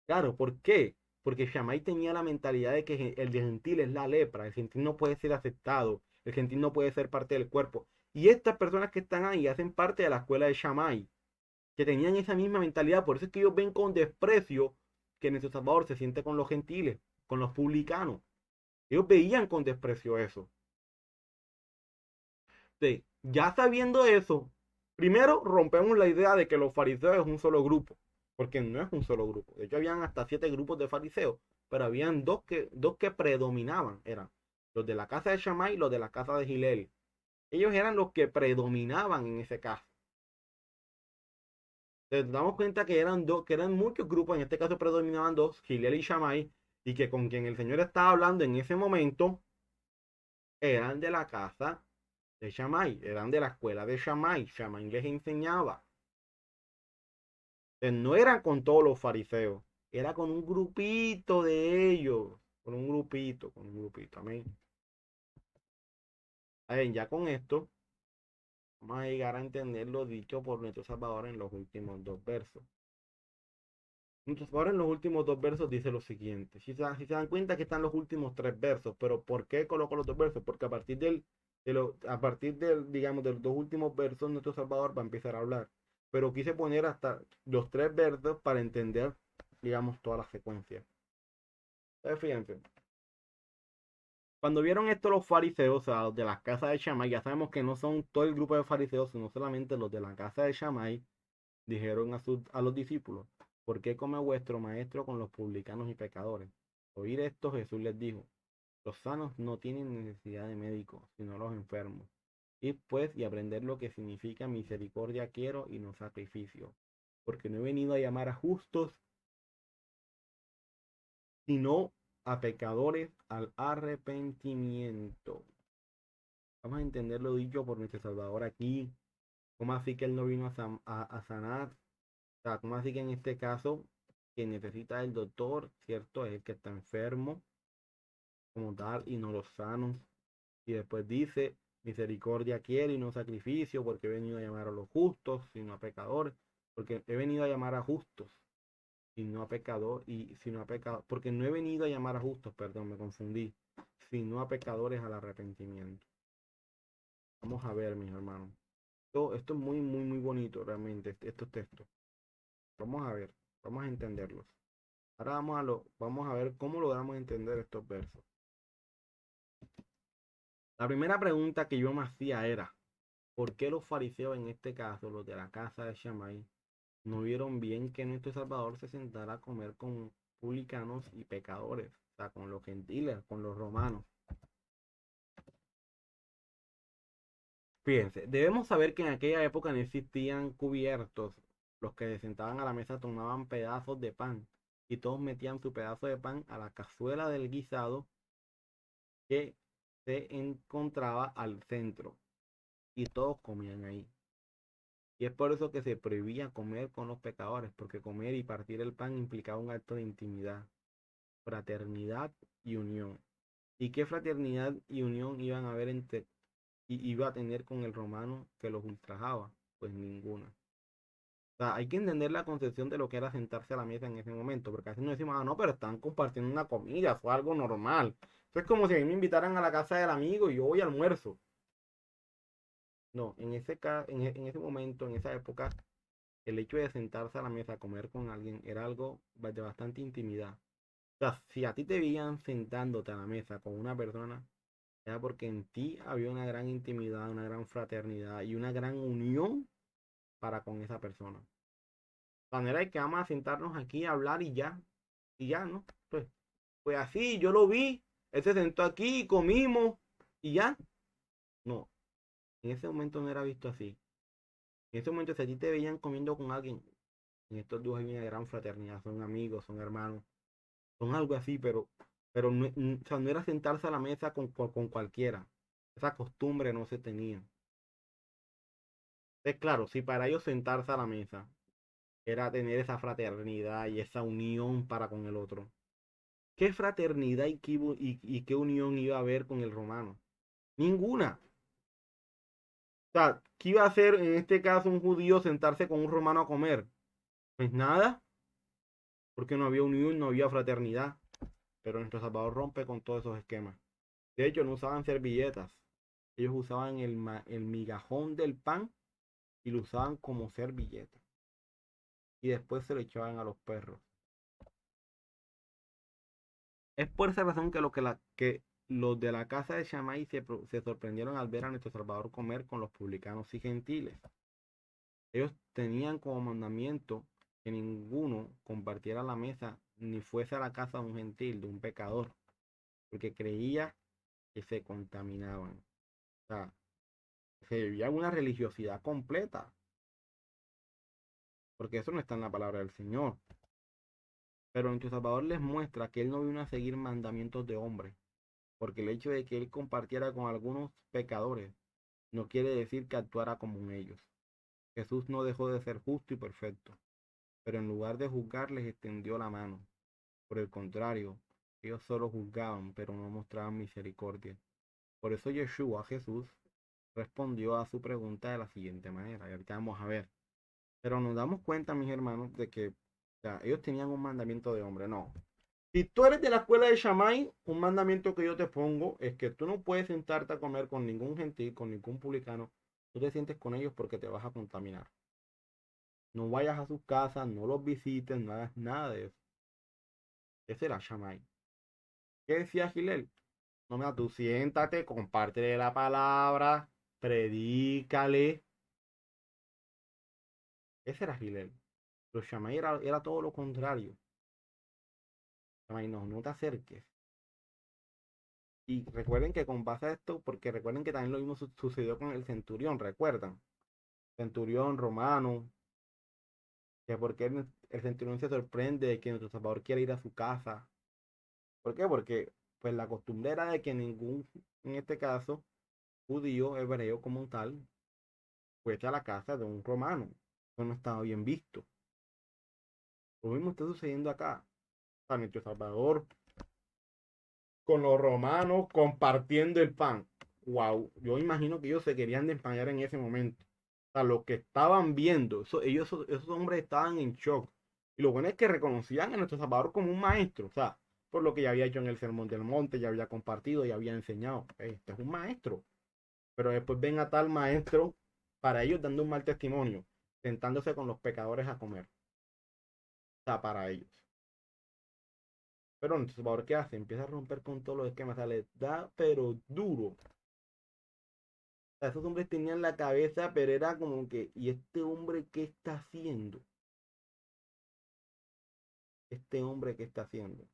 Claro, ¿por qué? Porque Shammai tenía la mentalidad de que el gentil es la lepra, el gentil no puede ser aceptado, el gentil no puede ser parte del cuerpo. Y estas personas que están ahí hacen parte de la escuela de Shammai, que tenían esa misma mentalidad. Por eso es que ellos ven con desprecio que nuestro Salvador se siente con los gentiles, con los publicanos. Ellos veían con desprecio eso. Entonces, ya sabiendo eso, primero rompemos la idea de que los fariseos es un solo grupo, porque no es un solo grupo. De hecho, habían hasta 7 grupos de fariseos, pero habían dos que predominaban, eran los de la casa de Shammai y los de la casa de Gilel. Ellos eran los que predominaban en ese caso. Entonces, nos damos cuenta que eran muchos grupos, en este caso predominaban dos, Gilel y Shammai, y que con quien el Señor estaba hablando en ese momento eran de la casa de Shammai, eran de la escuela de Shammai. Shammai les enseñaba. Entonces, no eran con todos los fariseos, era con un grupito de ellos, con un grupito, amén. Ver, ya con esto vamos a llegar a entender lo dicho por nuestro Salvador en los últimos 2 versos. Nuestro Salvador en los últimos 2 versos dice lo siguiente. Si se dan cuenta que están los últimos 3 versos, pero ¿por qué coloco los 2 versos? Porque a partir del, digamos, de los 2 últimos versos, nuestro Salvador va a empezar a hablar. Pero quise poner hasta los 3 versos para entender, digamos, toda la secuencia. Entonces, fíjense. Cuando vieron esto los fariseos, o sea, los de la casa de Shammai, ya sabemos que no son todo el grupo de fariseos, sino solamente los de la casa de Shammai, dijeron a los discípulos: ¿por qué come vuestro maestro con los publicanos y pecadores? Oír esto, Jesús les dijo: los sanos no tienen necesidad de médicos, sino los enfermos. Id pues y aprender lo que significa misericordia quiero y no sacrificio, porque no he venido a llamar a justos, sino a pecadores al arrepentimiento. Vamos a entender lo dicho por nuestro Salvador aquí. ¿Cómo así que él no vino a sanar? O sea, ¿cómo así que en este caso quien necesita el doctor, cierto, es el que está enfermo como tal y no los sanos? Y después dice: misericordia quiere y no sacrificio, porque he venido a llamar a los justos, sino a pecadores. Porque he venido a llamar a justos y no a pecadores, porque no he venido a llamar a justos, perdón, me confundí, sino a pecadores al arrepentimiento. Vamos a ver, mis hermanos. Esto es muy, muy, muy bonito realmente, estos textos. Vamos a ver, vamos a entenderlos. Ahora vamos a ver cómo logramos entender estos versos. La primera pregunta que yo me hacía era: ¿por qué los fariseos, en este caso los de la casa de Shammai, no vieron bien que nuestro Salvador se sentara a comer con publicanos y pecadores? O sea, con los gentiles, con los romanos. Fíjense, debemos saber que en aquella época no existían cubiertos. Los que se sentaban a la mesa tomaban pedazos de pan y todos metían su pedazo de pan a la cazuela del guisado que se encontraba al centro y todos comían ahí. Y es por eso que se prohibía comer con los pecadores, porque comer y partir el pan implicaba un acto de intimidad, fraternidad y unión. ¿Y qué fraternidad y unión iban a haber iba a tener con el romano que los ultrajaba? Pues ninguna. O sea, hay que entender la concepción de lo que era sentarse a la mesa en ese momento, porque así no decimos: ah, no, pero están compartiendo una comida, fue algo normal. Eso es como si a mí me invitaran a la casa del amigo y yo voy a almuerzo. No, en ese momento, en esa época, el hecho de sentarse a la mesa a comer con alguien era algo de bastante intimidad. O sea, si a ti te veían sentándote a la mesa con una persona, era porque en ti había una gran intimidad, una gran fraternidad y una gran unión para con esa persona. De manera de que vamos a sentarnos aquí a hablar y ya, ¿no? Pues así yo lo vi Él se sentó aquí y comimos y ya. No, en ese momento no era visto así. En ese momento, si a ti te veían comiendo con alguien, en estos dos hay una gran fraternidad, son amigos, son hermanos, son algo así, pero no, o sea, no era sentarse a la mesa con cualquiera. Esa costumbre no se tenía. Es claro, si para ellos sentarse a la mesa era tener esa fraternidad y esa unión para con el otro. ¿Qué fraternidad y qué unión iba a haber con el romano? Ninguna. O sea, ¿qué iba a hacer en este caso un judío sentarse con un romano a comer? Pues nada, porque no había unión, no había fraternidad. Pero nuestro Salvador rompe con todos esos esquemas. De hecho, no usaban servilletas. Ellos usaban el migajón del pan y lo usaban como servilleta. Y después se lo echaban a los perros. Es por esa razón que los de la casa de Shammai se sorprendieron al ver a nuestro Salvador comer con los publicanos y gentiles. Ellos tenían como mandamiento que ninguno compartiera la mesa ni fuese a la casa de un gentil, de un pecador, porque creía que se contaminaban. O sea, se vivía una religiosidad completa, porque eso no está en la palabra del Señor. Pero nuestro Salvador les muestra que Él no vino a seguir mandamientos de hombres, porque el hecho de que Él compartiera con algunos pecadores no quiere decir que actuara como ellos. Jesús no dejó de ser justo y perfecto, pero en lugar de juzgar les extendió la mano. Por el contrario, ellos solo juzgaban, pero no mostraban misericordia. Por eso Yeshua, Jesús, respondió a su pregunta de la siguiente manera. Y ahorita vamos a ver. Pero nos damos cuenta, mis hermanos, de que, o sea, ellos tenían un mandamiento de hombre. No. Si tú eres de la escuela de Shammai, un mandamiento que yo te pongo es que tú no puedes sentarte a comer con ningún gentil, con ningún publicano. Tú te sientes con ellos porque te vas a contaminar. No vayas a sus casas, no los visites, no hagas nada de eso. Ese era Shammai. ¿Qué decía Gilel? No, mira, tú siéntate, compártele la palabra, predícale. Ese era Gilel. Pero Shammai era todo lo contrario. Shammai, no, no te acerques. Y recuerden que con base a esto, porque recuerden que también lo mismo sucedió con el centurión, ¿recuerdan? Centurión romano, que porque el centurión se sorprende de que nuestro Salvador quiere ir a su casa. ¿Por qué? Porque pues la costumbre era de que ningún, en este caso, judío, hebreo como tal, fuese a la casa de un romano. Eso no estaba bien visto. Lo mismo está sucediendo acá. A nuestro Salvador con los romanos compartiendo el pan. Wow, yo imagino que ellos se querían desmayar en ese momento. O sea, los que estaban viendo, esos hombres estaban en shock. Y lo bueno es que reconocían a nuestro Salvador como un maestro. O sea, por lo que ya había hecho en el Sermón del Monte, ya había compartido, ya había enseñado. Este es un maestro. Pero después ven a tal maestro para ellos dando un mal testimonio, sentándose con los pecadores a comer. O sea, para ellos. Pero nuestro Salvador, ¿qué hace? Empieza a romper con todos los esquemas. O sea, les da, pero duro. O sea, esos hombres tenían la cabeza, pero era como que, ¿y este hombre qué está haciendo? Este hombre qué está haciendo.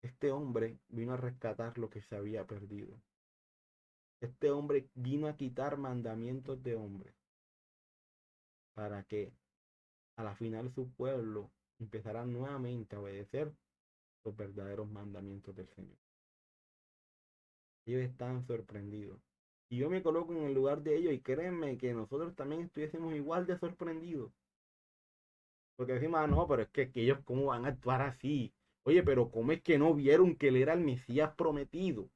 Este hombre vino a rescatar lo que se había perdido. Este hombre vino a quitar mandamientos de hombres para que a la final su pueblo empezara nuevamente a obedecer los verdaderos mandamientos del Señor. Ellos estaban sorprendidos. Y yo me coloco en el lugar de ellos y créanme que nosotros también estuviésemos igual de sorprendidos. Porque decimos, ah, no, pero es que ellos cómo van a actuar así. Oye, pero ¿cómo es que no vieron que él era el Mesías prometido?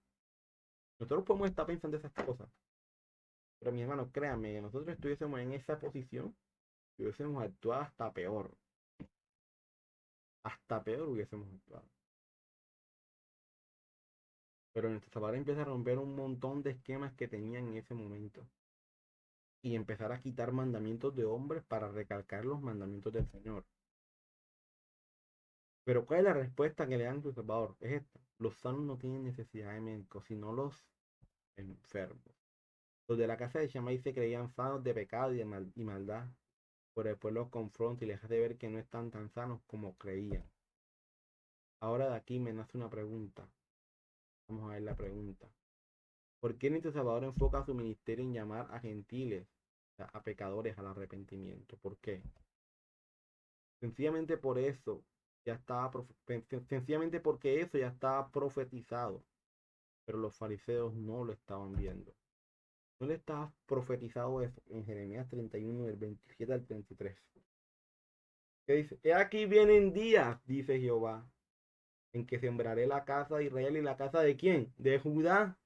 Nosotros podemos estar pensando esas cosas. Pero mi hermano, créanme, que nosotros estuviésemos en esa posición, hubiésemos actuado hasta peor. Hasta peor hubiésemos actuado. Pero nuestro Salvador empieza a romper un montón de esquemas que tenían en ese momento. Y empezar a quitar mandamientos de hombres para recalcar los mandamientos del Señor. Pero ¿cuál es la respuesta que le dan a su Salvador? Es esta. Los sanos no tienen necesidad de médicos, sino los enfermos. Los de la casa de Shammai se creían sanos de pecado y maldad, pero después los confronta y les hace ver que no están tan sanos como creían. Ahora de aquí me nace una pregunta. Vamos a ver la pregunta. ¿Por qué nuestro Salvador enfoca su ministerio en llamar a gentiles, o sea, a pecadores al arrepentimiento? ¿Por qué? Sencillamente por eso ya estaba, sencillamente porque eso ya estaba profetizado, pero los fariseos no lo estaban viendo. No le estaba profetizado eso en Jeremías 31, del 27 al 33. ¿Qué dice? He aquí vienen días, dice Jehová, en que sembraré la casa de Israel y la casa de quién? De Judá,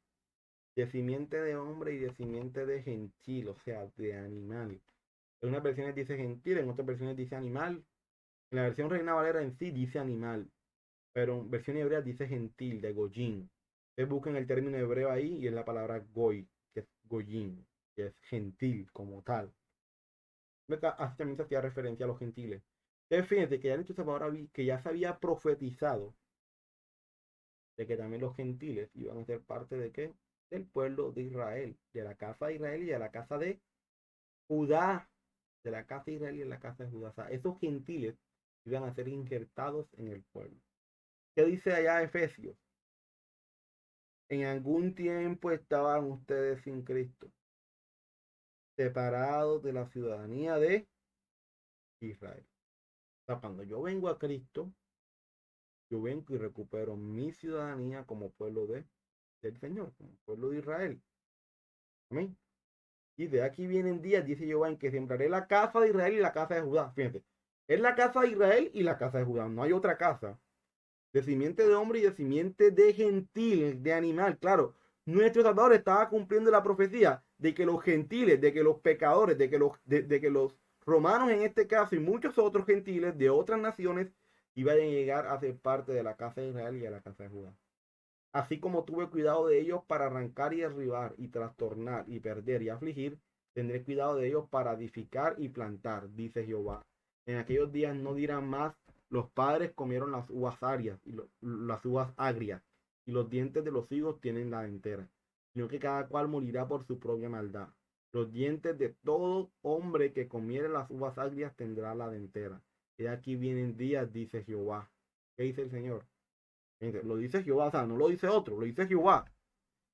de simiente de hombre y de simiente de gentil, o sea, de animal. En unas versiones dice gentil, en otras versiones dice animal. En la versión Reina Valera en sí dice animal, pero en versión hebrea dice gentil, de goyín. Ustedes buscan el término hebreo ahí y es la palabra goy, que es goyín, que es gentil como tal. Así también se hacía referencia a los gentiles. Entonces fíjense que ya Cristo ahora que ya se había profetizado de que también los gentiles iban a ser parte de qué? Del pueblo de Israel, de la casa de Israel y de la casa de Judá, de la casa de Israel y de la casa de Judá. O sea, esos gentiles iban a ser injertados en el pueblo. ¿Qué dice allá Efesios? En algún tiempo estaban ustedes sin Cristo, separados de la ciudadanía de Israel. O sea, cuando yo vengo a Cristo, yo vengo y recupero mi ciudadanía como pueblo del Señor, como pueblo de Israel. Amén. Y de aquí vienen días, dice Jehová, en que sembraré la casa de Israel y la casa de Judá. Fíjense, es la casa de Israel y la casa de Judá, no hay otra casa. De simiente de hombre y de simiente de gentil, de animal. Claro, nuestro Salvador estaba cumpliendo la profecía de que los gentiles, de que los pecadores, de que los romanos en este caso y muchos otros gentiles de otras naciones iban a llegar a ser parte de la casa de Israel y de la casa de Judá. Así como tuve cuidado de ellos para arrancar y derribar y trastornar y perder y afligir, tendré cuidado de ellos para edificar y plantar, dice Jehová. En aquellos días no dirán más, los padres comieron las uvas agrias las uvas agrias, y los dientes de los higos tienen la dentera, sino que cada cual morirá por su propia maldad. Los dientes de todo hombre que comiere las uvas agrias tendrá la dentera. Y aquí vienen días, dice Jehová. ¿Qué dice el Señor? Lo dice Jehová, o sea, no lo dice otro, lo dice Jehová,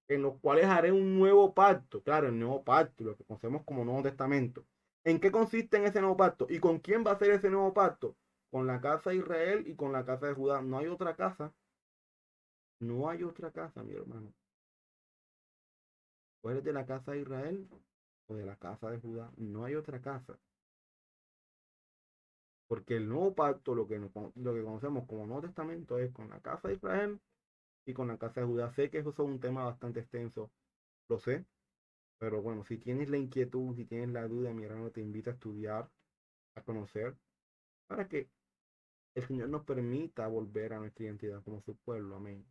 en los cuales haré un nuevo pacto. Claro, el nuevo pacto, lo que conocemos como Nuevo Testamento. ¿En qué consiste en ese nuevo pacto? ¿Y con quién va a ser ese nuevo pacto? Con la casa de Israel y con la casa de Judá. No hay otra casa. No hay otra casa, mi hermano. O eres de la casa de Israel o de la casa de Judá. No hay otra casa. Porque el nuevo pacto, lo que conocemos como Nuevo Testamento, es con la casa de Israel y con la casa de Judá. Sé que eso es un tema bastante extenso, lo sé, pero bueno, si tienes la inquietud, si tienes la duda, mi hermano, te invito a estudiar, a conocer, para que el Señor nos permita volver a nuestra identidad como su pueblo. Amén.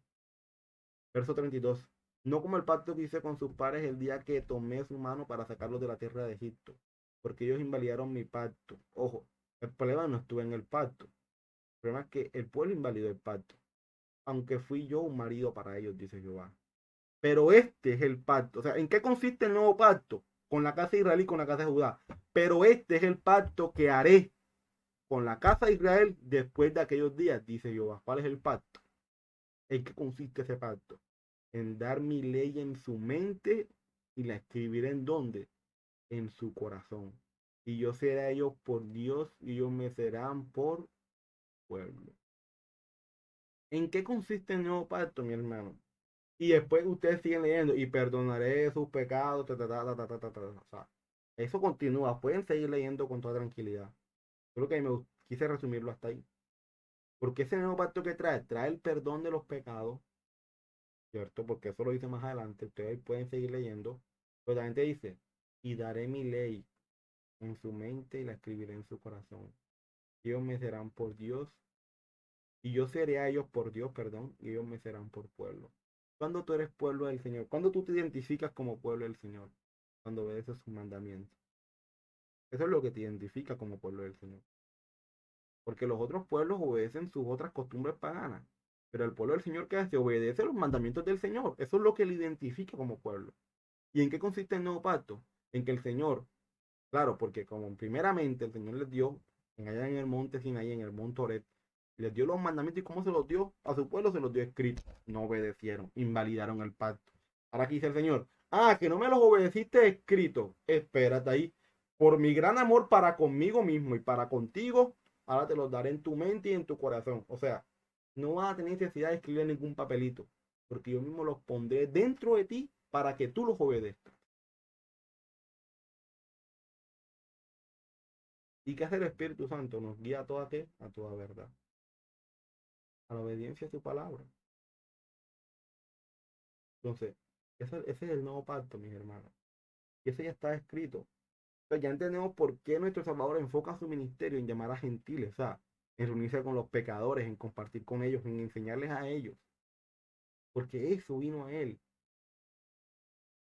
Verso 32. No como el pacto que hice con sus padres el día que tomé su mano para sacarlos de la tierra de Egipto, porque ellos invalidaron mi pacto. Ojo, el problema no estuvo en el pacto. El problema es que el pueblo invalidó el pacto, aunque fui yo un marido para ellos, dice Jehová. Pero este es el pacto. O sea, ¿en qué consiste el nuevo pacto? Con la casa de Israel y con la casa de Judá. Pero este es el pacto que haré con la casa de Israel después de aquellos días, dice Jehová. ¿Cuál es el pacto? ¿En qué consiste ese pacto? En dar mi ley en su mente y la escribiré en dónde? En su corazón. Y yo seré a ellos por Dios y ellos me serán por pueblo. ¿En qué consiste el nuevo pacto, mi hermano? Y después ustedes siguen leyendo y perdonaré sus pecados. O sea, eso continúa. Pueden seguir leyendo con toda tranquilidad. Creo que me quise resumirlo hasta ahí. Porque ese nuevo pacto que trae, trae el perdón de los pecados, ¿cierto? Porque eso lo dice más adelante. Ustedes pueden seguir leyendo. Pero también te dice, y daré mi ley en su mente y la escribiré en su corazón. Ellos me serán por Dios y yo seré a ellos por Dios, perdón, y ellos me serán por pueblo. Cuando tú eres pueblo del Señor, cuando tú te identificas como pueblo del Señor, cuando obedeces sus mandamientos. Eso es lo que te identifica como pueblo del Señor. Porque los otros pueblos obedecen sus otras costumbres paganas. Pero el pueblo del Señor que hace obedece los mandamientos del Señor. Eso es lo que le identifica como pueblo. ¿Y en qué consiste el nuevo pacto? En que el Señor, claro, porque como primeramente el Señor les dio allá en el monte Sinaí, en el monte Oreb, Les dio los mandamientos. ¿Y cómo se los dio? A su pueblo se los dio escrito. No obedecieron, invalidaron el pacto. Ahora aquí dice el Señor, que no me los obedeciste escrito. Espérate ahí. Por mi gran amor para conmigo mismo y para contigo, ahora te los daré en tu mente y en tu corazón. O sea, no vas a tener necesidad de escribir ningún papelito, porque yo mismo los pondré dentro de ti para que tú los obedezcas. ¿Y qué hace el Espíritu Santo? Nos guía a toda qué? A toda verdad. A la obediencia a su palabra. Entonces, ese es el nuevo pacto, mis hermanos. Y ese ya está escrito. Entonces ya entendemos por qué nuestro Salvador enfoca su ministerio en llamar a gentiles, o sea, en reunirse con los pecadores, en compartir con ellos, en enseñarles a ellos. Porque eso vino a él.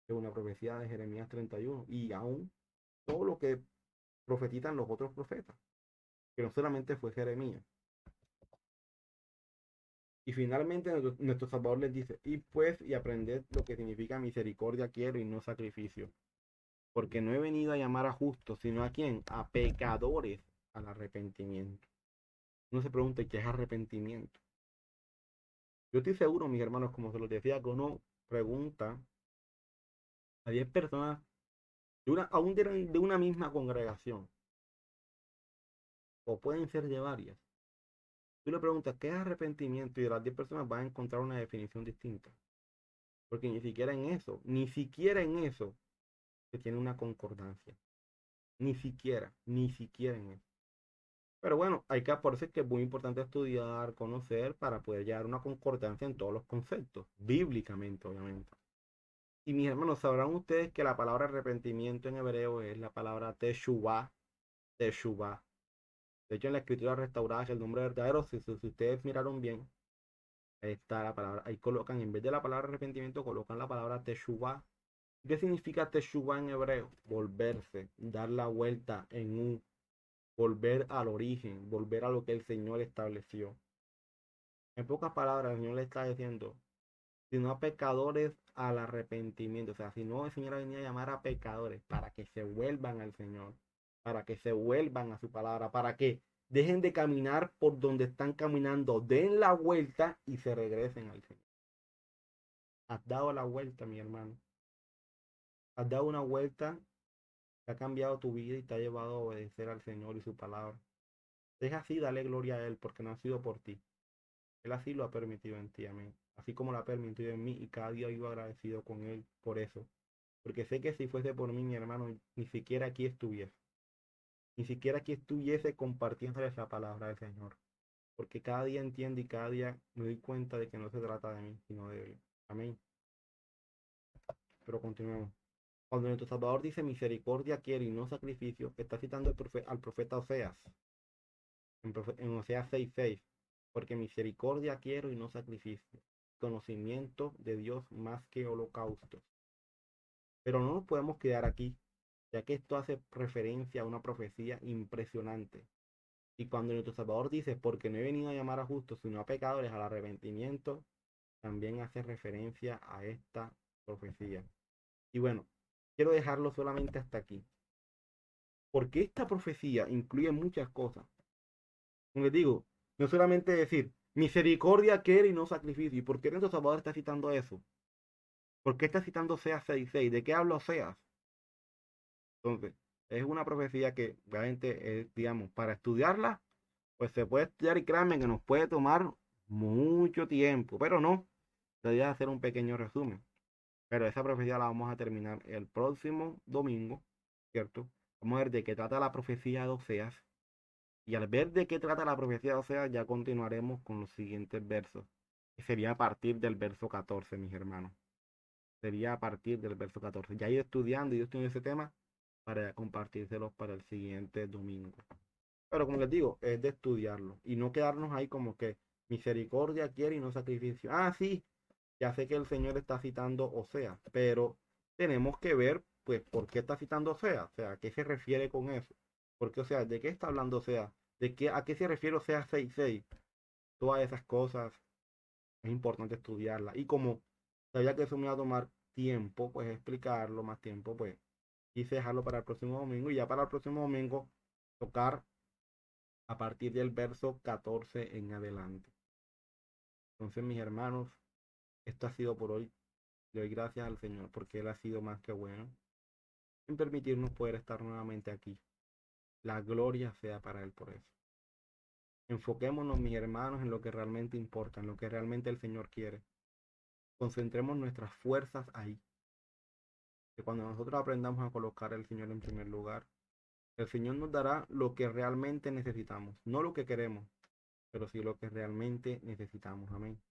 Es una profecía de Jeremías 31. Y aún todo lo que profetizan los otros profetas. Que no solamente fue Jeremías. Y finalmente nuestro Salvador les dice, y pues y aprended lo que significa misericordia quiero y no sacrificio. Porque no he venido a llamar a justos, sino a quién? A pecadores al arrepentimiento. Uno se pregunta, ¿qué es arrepentimiento? Yo estoy seguro, mis hermanos, como se los decía, que uno pregunta a 10 personas, aún de una misma congregación, o pueden ser de varias. Tú le preguntas, ¿qué es arrepentimiento? Y de las 10 personas vas a encontrar una definición distinta. Porque ni siquiera en eso se tiene una concordancia. Ni siquiera en eso. Pero bueno, por eso es que es muy importante estudiar, conocer, para poder llegar a una concordancia en todos los conceptos, bíblicamente, obviamente. Y mis hermanos, sabrán ustedes que la palabra arrepentimiento en hebreo es la palabra teshuvah, teshuvah. De hecho, en la escritura restaurada es el nombre verdadero. Si ustedes miraron bien, ahí está la palabra. Ahí colocan, en vez de la palabra arrepentimiento, colocan la palabra teshuvah. ¿Qué significa teshuvah en hebreo? Volverse, dar la vuelta en U, volver al origen, volver a lo que el Señor estableció. En pocas palabras, el Señor le está diciendo, sino a pecadores al arrepentimiento. O sea, si no, el Señor ha venido a llamar a pecadores para que se vuelvan al Señor, para que se vuelvan a su palabra, para que dejen de caminar por donde están caminando, den la vuelta y se regresen al Señor. Has dado la vuelta, mi hermano. Has dado una vuelta que ha cambiado tu vida y te ha llevado a obedecer al Señor y su palabra. Deja así, dale gloria a Él, porque no ha sido por ti. Él así lo ha permitido en ti, amén. Así como lo ha permitido en mí, y cada día vivo agradecido con Él por eso. Porque sé que si fuese por mí, mi hermano, ni siquiera aquí estuviese. Ni siquiera aquí estuviese compartiendo esa palabra del Señor. Porque cada día entiendo y cada día me doy cuenta de que no se trata de mí, sino de Él. Amén. Pero continuemos. Cuando nuestro Salvador dice misericordia quiere y no sacrificio, está citando al profeta Oseas. En Oseas 6:6. Porque misericordia quiero y no sacrificio. Conocimiento de Dios más que holocaustos. Pero no nos podemos quedar aquí, ya que esto hace referencia a una profecía impresionante. Y cuando nuestro Salvador dice, porque no he venido a llamar a justos, sino a pecadores al arrepentimiento, también hace referencia a esta profecía. Y bueno, quiero dejarlo solamente hasta aquí. Porque esta profecía incluye muchas cosas. Como les digo, no solamente decir, misericordia quiere y no sacrificio. ¿Y por qué nuestro Salvador está citando eso? ¿Por qué está citando Oseas 6:6? ¿De qué habla Oseas? Entonces, es una profecía que realmente, digamos, para estudiarla, pues se puede estudiar y créanme que nos puede tomar mucho tiempo, pero no, debería hacer un pequeño resumen. Pero esa profecía la vamos a terminar el próximo domingo, ¿cierto? Vamos a ver de qué trata la profecía de Oseas. Y al ver de qué trata la profecía de Oseas, ya continuaremos con los siguientes versos. Que sería a partir del verso 14, mis hermanos. Sería a partir del verso 14. Ya he ido estudiando ese tema para compartírselos para el siguiente domingo. Pero como les digo, es de estudiarlo y no quedarnos ahí como que misericordia quiere y no sacrificio. Sí, ya sé que el Señor está citando Oseas, pero tenemos que ver, pues, por qué está citando Oseas, o sea, ¿a qué se refiere con eso? Porque, o sea, ¿de qué está hablando Oseas? ¿A qué se refiere Oseas 6:6? Todas esas cosas es importante estudiarlas. Y como sabía que eso me iba a tomar tiempo, pues explicarlo, más tiempo, pues quise dejarlo para el próximo domingo y ya para el próximo domingo tocar a partir del verso 14 en adelante. Entonces, mis hermanos, esto ha sido por hoy. Le doy gracias al Señor porque Él ha sido más que bueno en permitirnos poder estar nuevamente aquí. La gloria sea para Él por eso. Enfoquémonos, mis hermanos, en lo que realmente importa, en lo que realmente el Señor quiere. Concentremos nuestras fuerzas ahí. Que cuando nosotros aprendamos a colocar al Señor en primer lugar, el Señor nos dará lo que realmente necesitamos. No lo que queremos, pero sí lo que realmente necesitamos. Amén.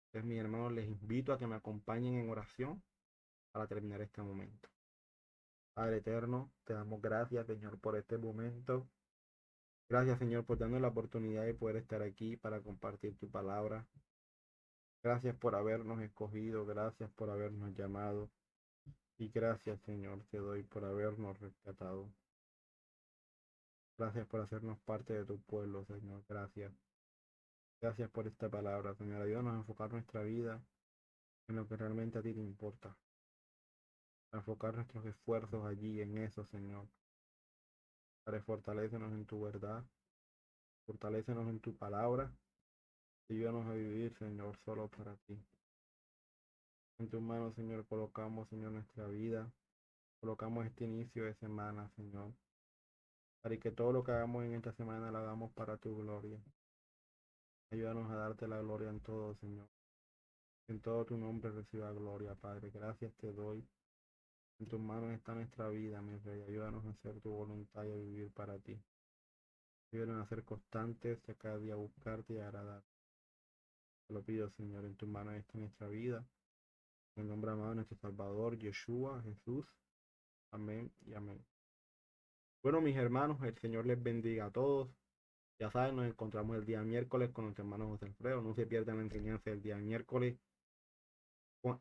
Entonces, mis hermanos, les invito a que me acompañen en oración para terminar este momento. Padre eterno, te damos gracias, Señor, por este momento. Gracias, Señor, por darnos la oportunidad de poder estar aquí para compartir tu palabra. Gracias por habernos escogido, gracias por habernos llamado. Y gracias, Señor, te doy por habernos rescatado. Gracias por hacernos parte de tu pueblo, Señor. Gracias. Gracias por esta palabra, Señor. Ayúdanos a enfocar nuestra vida en lo que realmente a ti te importa. A enfocar nuestros esfuerzos allí, en eso, Señor. Padre, fortalécenos en tu verdad. Fortalécenos en tu palabra. Ayúdanos a vivir, Señor, solo para ti. En tus manos, Señor, colocamos, Señor, nuestra vida. Colocamos este inicio de semana, Señor. Para que todo lo que hagamos en esta semana lo hagamos para tu gloria. Ayúdanos a darte la gloria en todo, Señor. En todo tu nombre reciba gloria, Padre. Gracias te doy. En tus manos está nuestra vida, mi Rey. Ayúdanos a hacer tu voluntad y a vivir para ti. Ayúdanos a ser constantes y a cada día buscarte y agradar. Te lo pido, Señor. En tus manos está nuestra vida. En el nombre amado de nuestro Salvador, Yeshua, Jesús. Amén y amén. Bueno, mis hermanos, el Señor les bendiga a todos. Ya saben, nos encontramos el día miércoles con nuestro hermano José Alfredo. No se pierdan la enseñanza del día miércoles.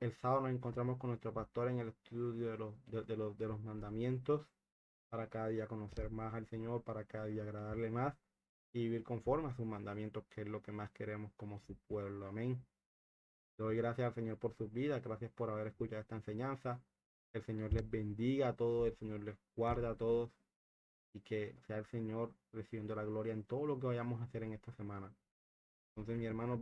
El sábado nos encontramos con nuestro pastor en el estudio de los mandamientos, para cada día conocer más al Señor, para cada día agradarle más y vivir conforme a sus mandamientos, que es lo que más queremos como su pueblo. Amén. Le doy gracias al Señor por sus vidas, gracias por haber escuchado esta enseñanza. El Señor les bendiga a todos, el Señor les guarda a todos y que sea el Señor recibiendo la gloria en todo lo que vayamos a hacer en esta semana. Entonces, mi hermano,